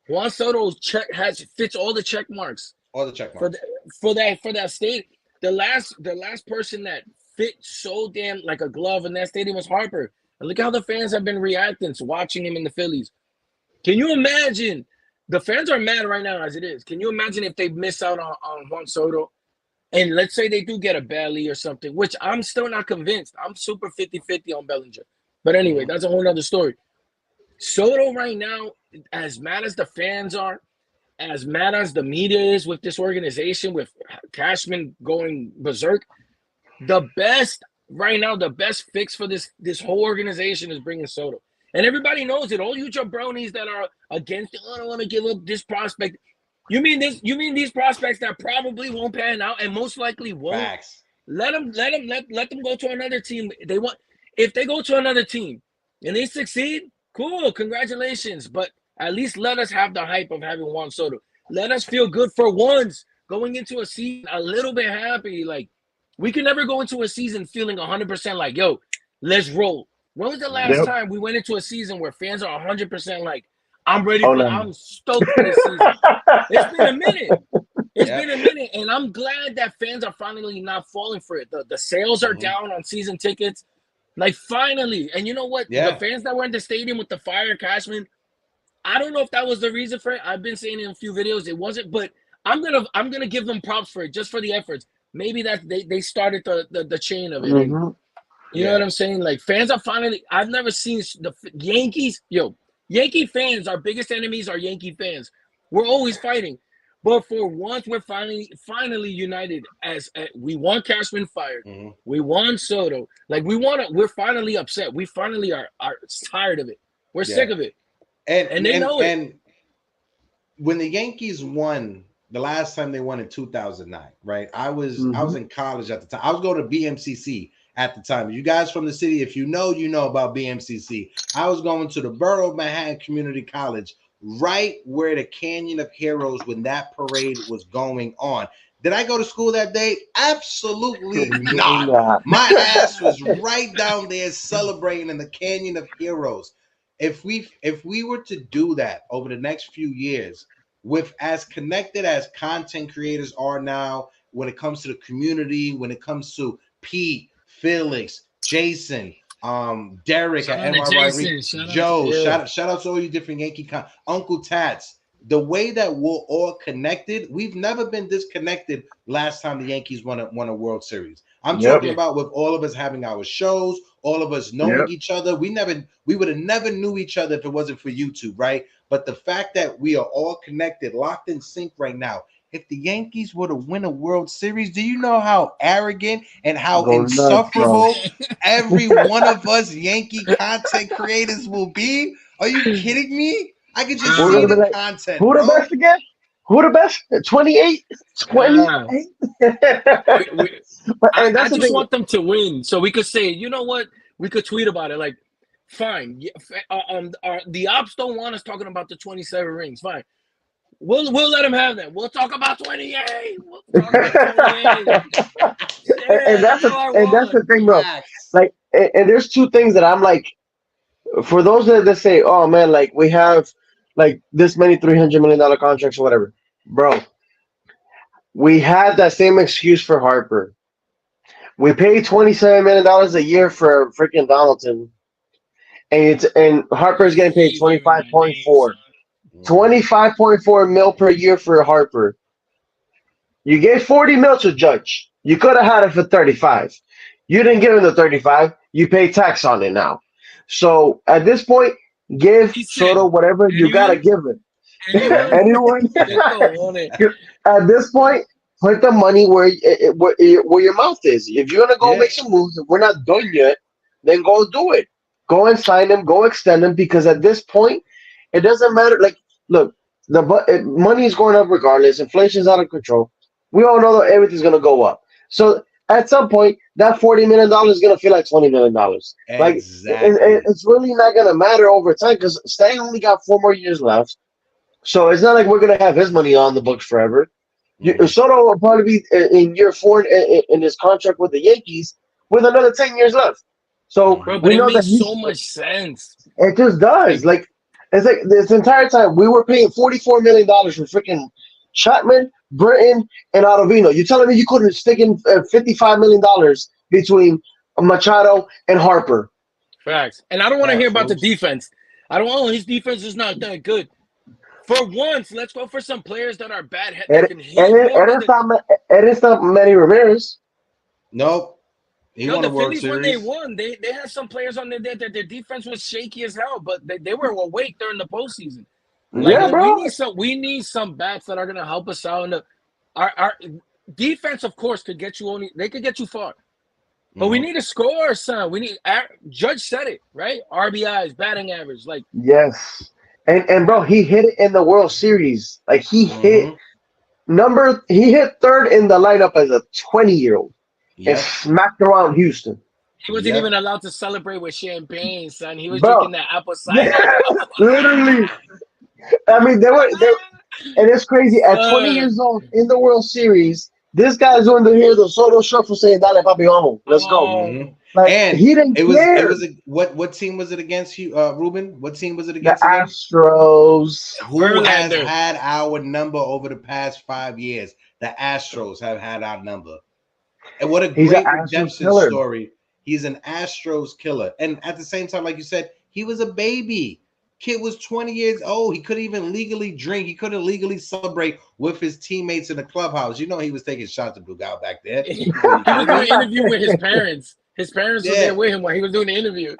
Juan Soto fits all the check marks. All the check marks for that state. The last person that fit so damn like a glove in that stadium was Harper. And look how the fans have been reacting to watching him in the Phillies. Can you imagine? The fans are mad right now as it is. Can you imagine if they miss out on Juan Soto? And let's say they do get a Belly or something, which I'm still not convinced. I'm super 50-50 on Bellinger. But anyway, that's a whole other story. Soto right now, as mad as the fans are, as mad as the media is with this organization, with Cashman going berserk, the best fix for this whole organization is bringing Soto. And everybody knows it. All you jabronis that are against it, I don't want to give up this prospect. You mean these prospects that probably won't pan out and most likely won't? Facts. Let them go to another team. If they go to another team and they succeed, cool, congratulations. But at least let us have the hype of having Juan Soto. Let us feel good for once going into a season a little bit happy. Like, we can never go into a season feeling 100% like, yo, let's roll. When was the last time we went into a season where fans are 100% like, I'm ready I'm stoked for this season. It's been a minute. Been a minute. And I'm glad that fans are finally not falling for it. The sales are down on season tickets. Like, finally. And you know what? The fans that were in the stadium with the fire Cashman, I don't know if that was the reason for it. I've been saying in a few videos it wasn't, but I'm gonna give them props for it, just for the efforts. Maybe that they started the chain of it. Mm-hmm. You know what I'm saying? Like, fans are finally. I've never seen the Yankees. Yankee fans, our biggest enemies are Yankee fans. We're always fighting, but for once we're finally united. As we want Cashman fired, we want Soto. Like, we're finally upset. We finally are tired of it. We're sick of it, and they know it. And when the Yankees won the last time they won in 2009, right? I was in college at the time. I was going to BMCC at the time. You guys from the city, if you know about BMCC. I was going to the Borough of Manhattan Community College, right where the Canyon of Heroes, when that parade was going on. Did I go to school that day? Absolutely not. My ass was right down there celebrating in the Canyon of Heroes. If we were to do that over the next few years, with as connected as content creators are now, when it comes to the community, when it comes to Pete, Felix, Jason, Derek at NYY, Joe, shout out to all you different Yankee Uncle Tats. The way that we're all connected, we've never been disconnected last time the Yankees won a World Series. I'm talking about with all of us having our shows, all of us knowing each other. We would have never knew each other if it wasn't for YouTube, right? But the fact that we are all connected, locked in sync right now. If the Yankees were to win a World Series, do you know how arrogant and how insufferable every one of us Yankee content creators will be? Are you kidding me? I could just see the content. Who the best again? Who the best? 28? 28? I just want them to win so we could say, you know what? We could tweet about it. Like, fine. The ops don't want us talking about the 27 rings. Fine. We'll let them have that. We'll talk about 28. We'll talk about 28. And that's the thing, bro. Like, and there's two things that I'm like, for those that say, oh man, like we have like this many $300 million contracts or whatever, bro. We had that same excuse for Harper. We paid $27 million a year for freaking Donaldson, and Harper's getting paid 25.4. Mm. 25.4 mil per year for Harper. You gave 40 mil to Judge. You could have had it for 35. You didn't give him the 35. You pay tax on it now. So at this point, give Soto whatever you gotta give him. Anyone? At this point, put the money where your mouth is. If you're gonna go make some moves, if we're not done yet, then go do it. Go and sign them. Go extend them because at this point, it doesn't matter. Like, look, money is going up regardless. Inflation's out of control. We all know that everything's gonna go up. So at some point, that $40 million is gonna feel like $20 million. Like it's really not gonna matter over time because Stan only got 4 more years left. So it's not like we're gonna have his money on the books forever. Soto will probably be in year 4 in his contract with the Yankees with another 10 years left. So we know that so much sense. It just does. Like it's like this entire time we were paying $44 million for freaking Chapman, Britton, and Ottavino. You telling me you couldn't stick in $55 million between Machado and Harper? Facts. And I don't want to hear about the defense. I don't want his defense is not that good. For once, let's go for some players that are bad. It's not Manny Ramirez. Nope. The Phillies, when they won, they had some players on there that their defense was shaky as hell, but they were awake during the postseason. Like, bro. We need some bats that are gonna help us out. And our defense, of course, could get you they could get you far, but we need to score, son. We need. Judge said it right. RBIs, batting average, like yes. And bro, he hit it in the World Series. Like he hit third in the lineup as a 20-year-old and smacked around Houston. He wasn't even allowed to celebrate with champagne, son. He was drinking that apple cider. Literally. I mean, they were, and it's crazy. At 20 years old in the World Series, this guy's doing the Soto shuffle saying, "Dale, papi, vamos, let's go." Mm-hmm. Like, and he didn't care. It was what team was it against? Ruben? What team was it against? The Astros. Who has had our number over the past 5 years? The Astros have had our number. And what a great redemption story. He's an Astros killer. And at the same time, like you said, he was a baby. Kid was 20 years old. He couldn't even legally drink. He couldn't legally celebrate with his teammates in the clubhouse. You know he was taking shots at Dugal back there. He was doing an interview with his parents. His parents were there with him while he was doing the interview.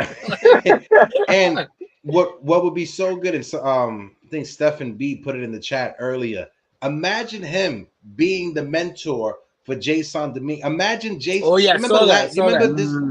And what would be so good is I think Stephen B put it in the chat earlier. Imagine him being the mentor for Jason Dominguez. Imagine Jason. Oh yeah, remember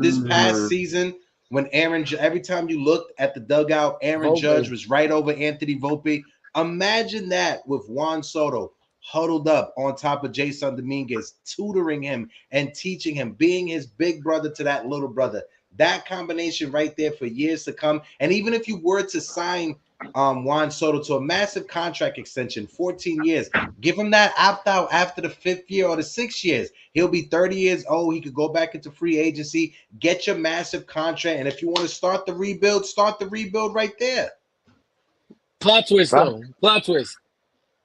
this past season when every time you looked at the dugout, Aaron Judge was right over Anthony Volpe. Imagine that with Juan Soto huddled up on top of Jason Dominguez, tutoring him and teaching him, being his big brother to that little brother. That combination right there for years to come. And even if you were to sign Juan Soto to a massive contract extension, 14 years, give him that opt-out after the 5th year or the 6 years. He'll be 30 years old. He could go back into free agency, get your massive contract. And if you want to start the rebuild right there. Plot twist, though. Plot twist.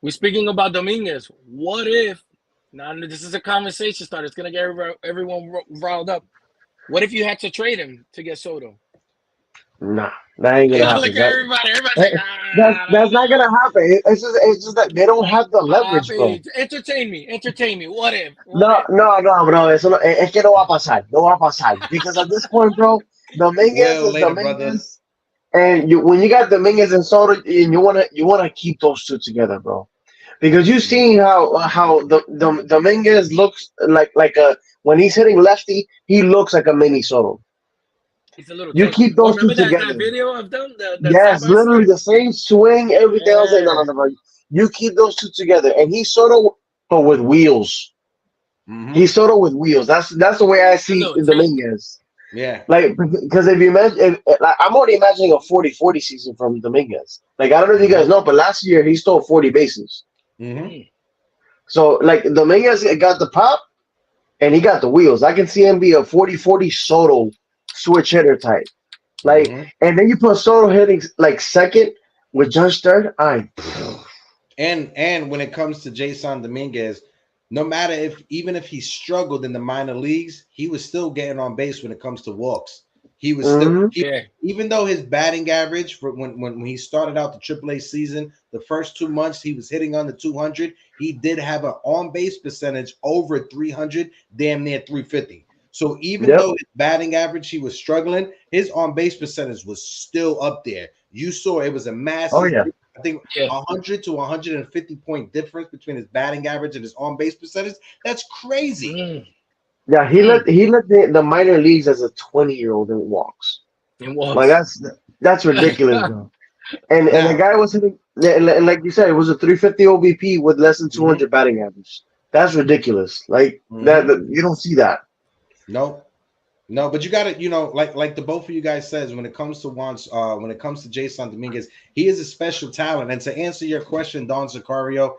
We're speaking about Dominguez. What if, now this is a conversation starter, it's going to get everyone riled up. What if you had to trade him to get Soto? Nah, that ain't gonna happen. Look at everybody. That's not gonna happen. It's just that they don't have the leverage, bro. Entertain me. What if? No, bro. Es que no va a pasar. Because at this point, bro, Dominguez is Dominguez. And when you got Dominguez and Soto, and you wanna keep those two together, bro. Because you've seen how the Dominguez looks like a when he's hitting lefty, he looks like a mini Soto. He's a little. You keep those two together. That video of them? Yes, literally the same swing, everything else. No. You keep those two together, and he's Soto, but with wheels. Mm-hmm. He's Soto with wheels. That's the way I see Dominguez. Yeah, like because if you imagine, I'm already imagining a 40-40 season from Dominguez. Like I don't know if you guys know, but last year he stole 40 bases. Mm-hmm. So like Dominguez got the pop, and he got the wheels. I can see him be a 40-40 Soto switch hitter type. Like, and then you put Soto hitting like second with Judge third. And when it comes to Jason Dominguez, no matter even if he struggled in the minor leagues, he was still getting on base when it comes to walks. He was still Yeah. even though his batting average for when he started out the AAA season, the first 2 months he was hitting under 200. He did have an on base percentage over 300, damn near 350. So even though his batting average he was struggling, his on base percentage was still up there. You saw it was a massive. I think 100 to 150 point difference between his batting average and his on base percentage. That's crazy. Yeah, he led the minor leagues as a 20-year-old in walks. Like that's ridiculous, bro. And the guy was hitting, like you said, it was a 350 OBP with less than 200 batting average. That's ridiculous. Like that you don't see that. No, but you got to, like the both of you guys says, when it comes to when it comes to Jason Dominguez, he is a special talent. And to answer your question, Don Sicario,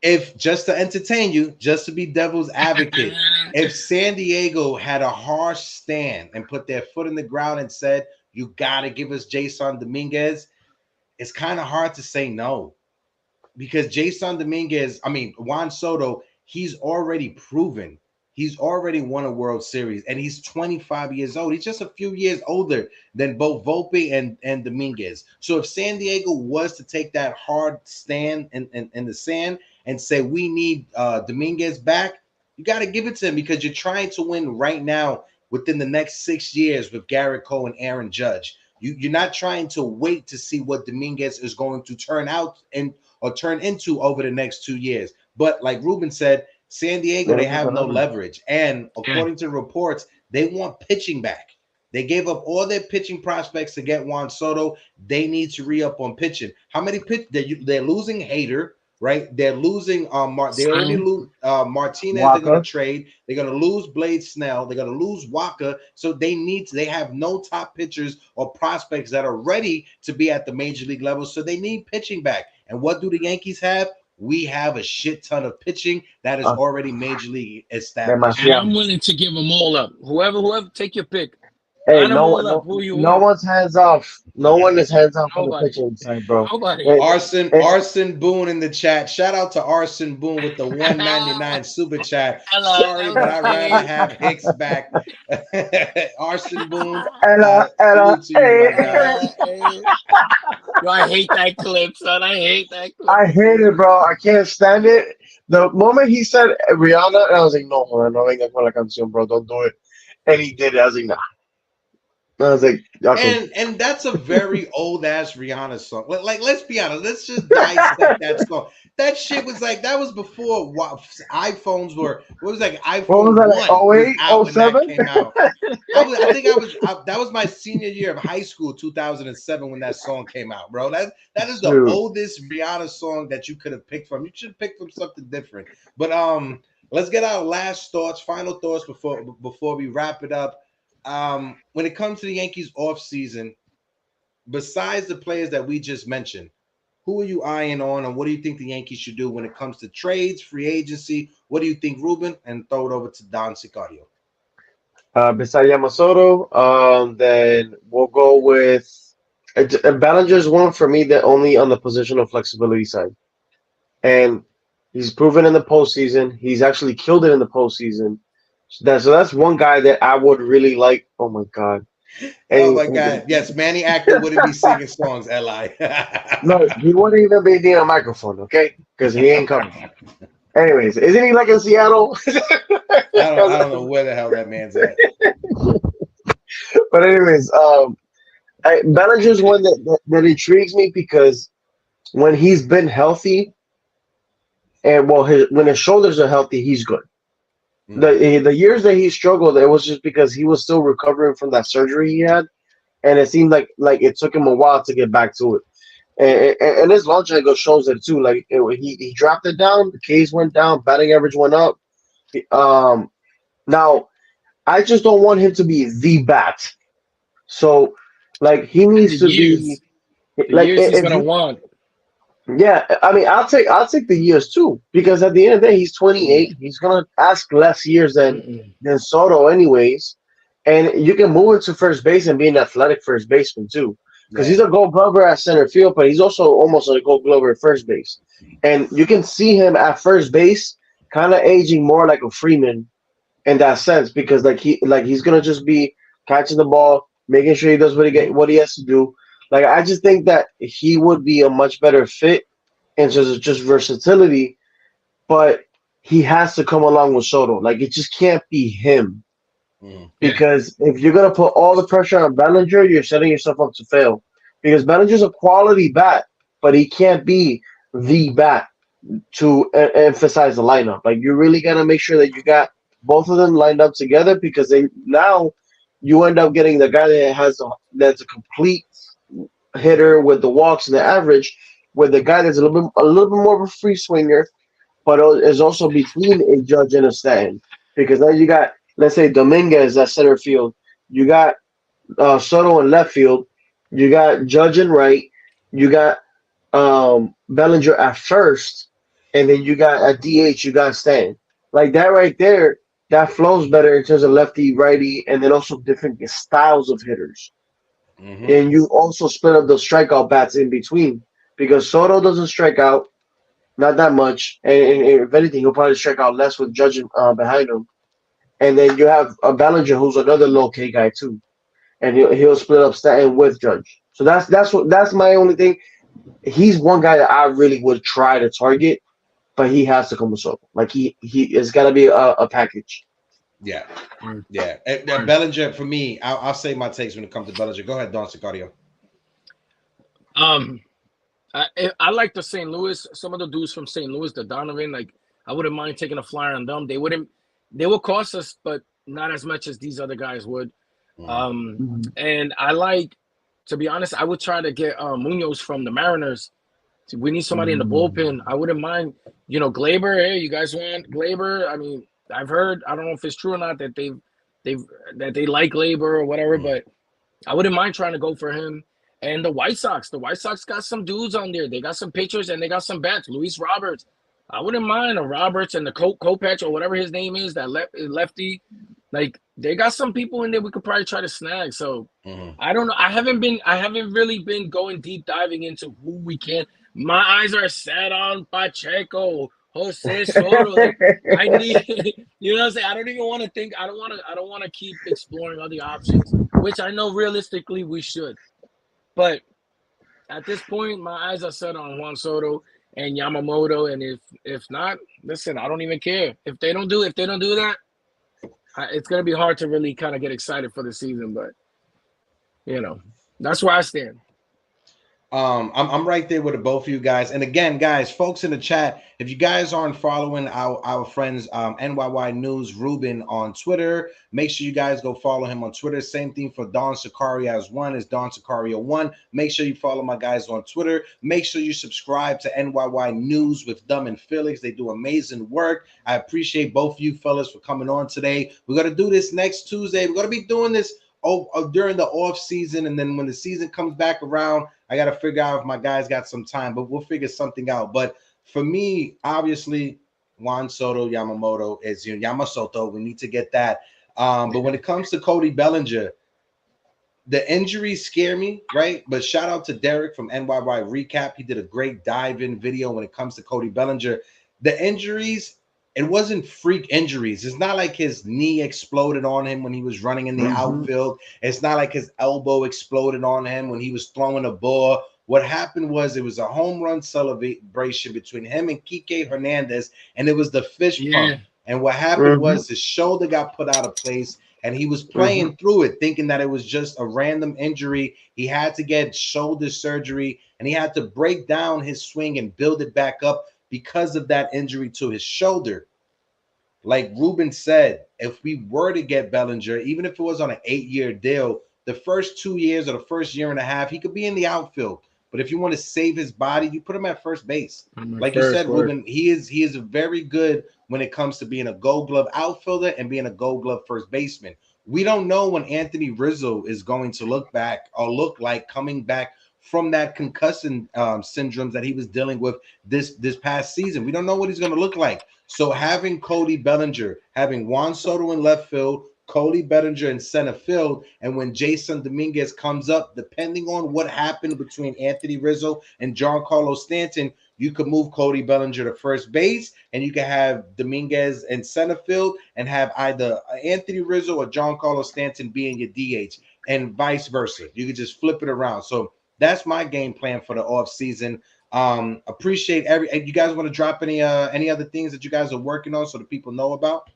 if just to entertain you, just to be devil's advocate, if San Diego had a harsh stand and put their foot in the ground and said, you got to give us Jason Dominguez, it's kind of hard to say no. Because Jason Dominguez, Juan Soto, he's already proven. He's already won a World Series, and he's 25 years old. He's just a few years older than both Volpe and Dominguez. So if San Diego was to take that hard stand in the sand and say, we need Dominguez back, you got to give it to him, because you're trying to win right now within the next 6 years with Garrett Cole and Aaron Judge. You're not trying to wait to see what Dominguez is going to turn out or turn into over the next 2 years. But like Ruben said, San Diego, they have no leverage. And according to reports, they want pitching back. They gave up all their pitching prospects to get Juan Soto. They need to re-up on pitching. How many pitch? They're losing Hector, right? They're losing they already lose Martinez. Walker. They're going to trade. They're going to lose Blade Snell. They're going to lose Walker. So they have no top pitchers or prospects that are ready to be at the major league level. So they need pitching back. And what do the Yankees have? We have a shit ton of pitching that is already major league established. And I'm willing to give them all up. Whoever, take your pick. Hey, no one's hands off. No one is hands off on the pitching side, bro. Nobody. Hey, Arson Boone in the chat. Shout out to Arson Boone with the 199 super chat. Sorry, but I'd rather have Hicks back. Arson Boone. Ella. Yo, I hate that clip, son. I hate that clip. I hate it, bro. I can't stand it. The moment he said Rihanna, I was like, no venga con la canción, bro. Don't do it. And he did it. I was like, nah. I was like, okay. And that's a very old ass Rihanna song. Like, let's be honest. Let's just dissect that song. That shit was like, that was before iPhones were. What was like iPhone? What was that? 08, 07? Came out. I think that was my senior year of high school, 2007, when that song came out, bro. That is the oldest Rihanna song that you could have picked from. You should have picked from something different. But let's get our final thoughts before we wrap it up. When it comes to the Yankees off season, besides the players that we just mentioned, who are you eyeing on, and what do you think the Yankees should do when it comes to trades, free agency? What do you think, Ruben? And throw it over to Don Sicario. Besides Yamamoto, then we'll go with Ballinger's one for me that only on the positional flexibility side, and he's proven in the postseason. He's actually killed it in the postseason. So that's one guy that I would really like. Oh my god! Oh my god! Yes, Manny Actor wouldn't be singing songs, Li. No, he wouldn't even be near a microphone, okay? Because he ain't coming. Anyways, isn't he like in Seattle? I don't know where the hell that man's at. But anyways, Bellinger's one that intrigues me because when he's been healthy, and when his shoulders are healthy, he's good. The years that he struggled, it was just because he was still recovering from that surgery he had, and it seemed like it took him a while to get back to it. And his launch angle shows it too. Like he dropped it down, the Ks went down, batting average went up. Now, I just don't want him to be the bat. So, like he needs to be like he's gonna want. Yeah, I mean, I'll take the years too, because at the end of the day, he's 28. He's gonna ask less years than Soto, anyways, and you can move into first base and be an athletic first baseman too, because he's a Gold Glover at center field, but he's also almost a Gold Glover at first base, and you can see him at first base, kind of aging more like a Freeman in that sense, because he's gonna just be catching the ball, making sure he does what he has to do. Like I just think that he would be a much better fit in terms of just versatility, but he has to come along with Soto. Like it just can't be him. Yeah. Because if you're gonna put all the pressure on Bellinger, you're setting yourself up to fail. Because Bellinger's a quality bat, but he can't be the bat to emphasize the lineup. Like you really gotta make sure that you got both of them lined up together because they now you end up getting the guy that that's a complete hitter with the walks and the average, with the guy that's a little bit more of a free swinger, but is also between a Judge and a Stanton. Because now you got, let's say, Dominguez at center field. You got Soto in left field. You got Judge in right. You got Bellinger at first. And then you got at DH, you got Stanton. Like that right there, that flows better in terms of lefty, righty, and then also different styles of hitters. And you also split up the strikeout bats in between because Soto doesn't strike out, not that much. And if anything, he'll probably strike out less with Judge behind him. And then you have a Bellinger who's another low K guy too, and he'll split up Stanton with Judge. So that's my only thing. He's one guy that I really would try to target, but he has to come with Soto. Like he it's got to be a package. Yeah, yeah. And Bellinger for me, I'll say my takes when it comes to Bellinger. Go ahead, Don Sicario. I like the St. Louis. Some of the dudes from St. Louis, the Donovan, like I wouldn't mind taking a flyer on them. They will cost us, but not as much as these other guys would. And I like, to be honest, I would try to get Munoz from the Mariners. We need somebody in the bullpen. I wouldn't mind, Glaber. Hey, you guys want Glaber? I mean, I've heard, I don't know if it's true or not that they like Glaber or whatever, but I wouldn't mind trying to go for him. And the White Sox got some dudes on there. They got some pitchers and they got some bats. Luis Roberts. I wouldn't mind a Roberts and the Kopech or whatever his name is, that lefty. Like they got some people in there we could probably try to snag. So I don't know. I haven't really been going deep diving into who we can. My eyes are set on Pacheco, Jose Soto. Like, I need, what I'm saying? I don't even want to think. I don't want to keep exploring other options, which I know realistically we should. But at this point, my eyes are set on Juan Soto and Yamamoto, and if not, listen, I don't even care. If they don't do that, it's gonna be hard to really kind of get excited for the season. But that's where I stand. I'm right there with the both of you guys. And again, guys, folks in the chat, if you guys aren't following our friends NYY News Ruben on Twitter, make sure you guys go follow him on Twitter. Same thing for Don Sicario as one is Don Sicario 1. Make sure you follow my guys on Twitter. Make sure you subscribe to NYY News with Dumb and Felix. They do amazing work. I appreciate both of you fellas for coming on today. We're gonna do this next Tuesday. We're gonna be doing this during the off season, and then when the season comes back around, I got to figure out if my guys got some time, but we'll figure something out. But for me, obviously, Juan Soto, Yamamoto is Yamasoto. We need to get that. But when it comes to Cody Bellinger, the injuries scare me, right? But shout out to Derek from NYY Recap. He did a great dive-in video when it comes to Cody Bellinger. The injuries, it wasn't freak injuries. It's not like his knee exploded on him when he was running in the outfield. It's not like his elbow exploded on him when he was throwing a ball. What happened was it was a home run celebration between him and Kike Hernandez, and it was the fish pump. And what happened was his shoulder got put out of place, and he was playing through it, thinking that it was just a random injury. He had to get shoulder surgery, and he had to break down his swing and build it back up because of that injury to his shoulder. Like Ruben said, if we were to get Bellinger, even if it was on an 8-year deal, the first 2 years or the first year and a half, he could be in the outfield. But if you want to save his body, you put him at first base. Like you said, Ruben, he is very good when it comes to being a Gold Glove outfielder and being a Gold Glove first baseman. We don't know when Anthony Rizzo is going to look like coming back from that concussion syndromes that he was dealing with this past season. We don't know what he's going to look like. So having Cody Bellinger, having Juan Soto in left field, Cody Bellinger in center field, and when Jason Dominguez comes up, depending on what happened between Anthony Rizzo and Giancarlo Stanton, you could move Cody Bellinger to first base, and you can have Dominguez in center field, and have either Anthony Rizzo or Giancarlo Stanton being your DH, and vice versa. You could just flip it around. So that's my game plan for the off season. Appreciate you guys want to drop any other things that you guys are working on so the people know about?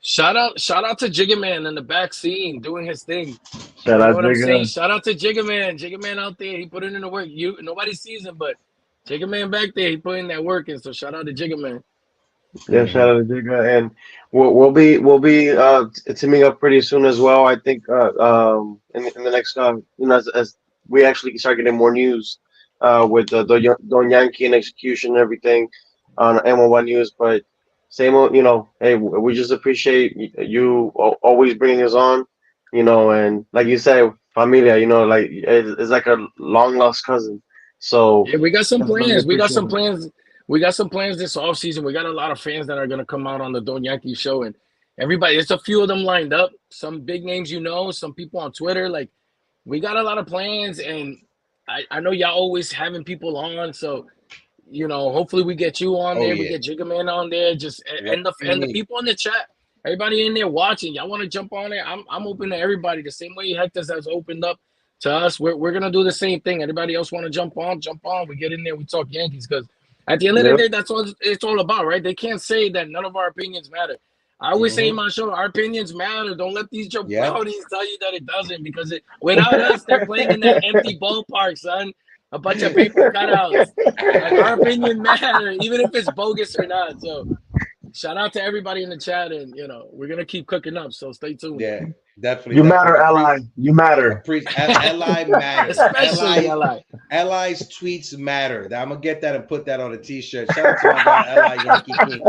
Shout out to Jigga Man in the back scene doing his thing. Shout out what I'm saying? Jigga. Shout out to Jigga Man out there. He put it in the work. Nobody sees him, but Jigga Man back there, he put in that work, and so shout out to Jigga Man. Yeah, shout out to Jigga, and we'll be teaming up pretty soon as well. I think in the next as we actually start getting more news with the Don Yankee and execution and everything on MOY News, but same old, hey, we just appreciate you always bringing us on, and like you said, familia, like it's like a long lost cousin. So yeah, we got some plans. We got some appreciate it. plans. We got some plans this offseason. We got a lot of fans that are gonna come out on the Don Yankee show, and everybody. There's a few of them lined up. Some big names, some people on Twitter. Like, we got a lot of plans, and I know y'all always having people on. So, hopefully we get you on there. Yeah. We get Jigga Man on there. And the people in the chat. Everybody in there watching, y'all want to jump on there? I'm open to everybody. The same way Hector has opened up to us, we're gonna do the same thing. Anybody else want to jump on? We get in there. We talk Yankees, because at the end of the day, that's what it's all about, right? They can't say that none of our opinions matter. I always say in my show, our opinions matter. Don't let these Joe Brownies tell you that it doesn't, because without us, they're playing in that empty ballpark, son. A bunch of paper cutouts. Like, our opinion matter, even if it's bogus or not. So shout out to everybody in the chat, and we're gonna keep cooking up. So stay tuned. Yeah, definitely. You matter, Ally. You matter. Ally matters. Especially Ally. Allies tweets matter. I'm gonna get that and put that on a t-shirt. Shout out to my guy Ally Yankee King.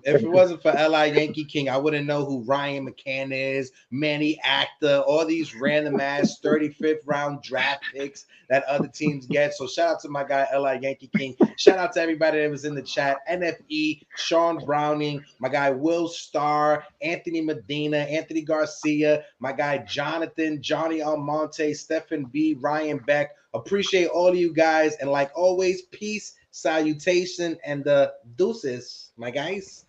If it wasn't for Ally Yankee King, I wouldn't know who Ryan McCann is, Manny Acta, all these random ass 35th round draft picks that other teams get. So shout out to my guy Ally Yankee King. Shout out to everybody that was in the chat. NFE, Sean Browning, my guy Will Starr, Anthony Medina, Anthony Garcia, my guy Jonathan, Johnny Almonte, Stephen B, Ryan Beck. Appreciate all of you guys, and like always, peace, salutation, and the deuces, my guys.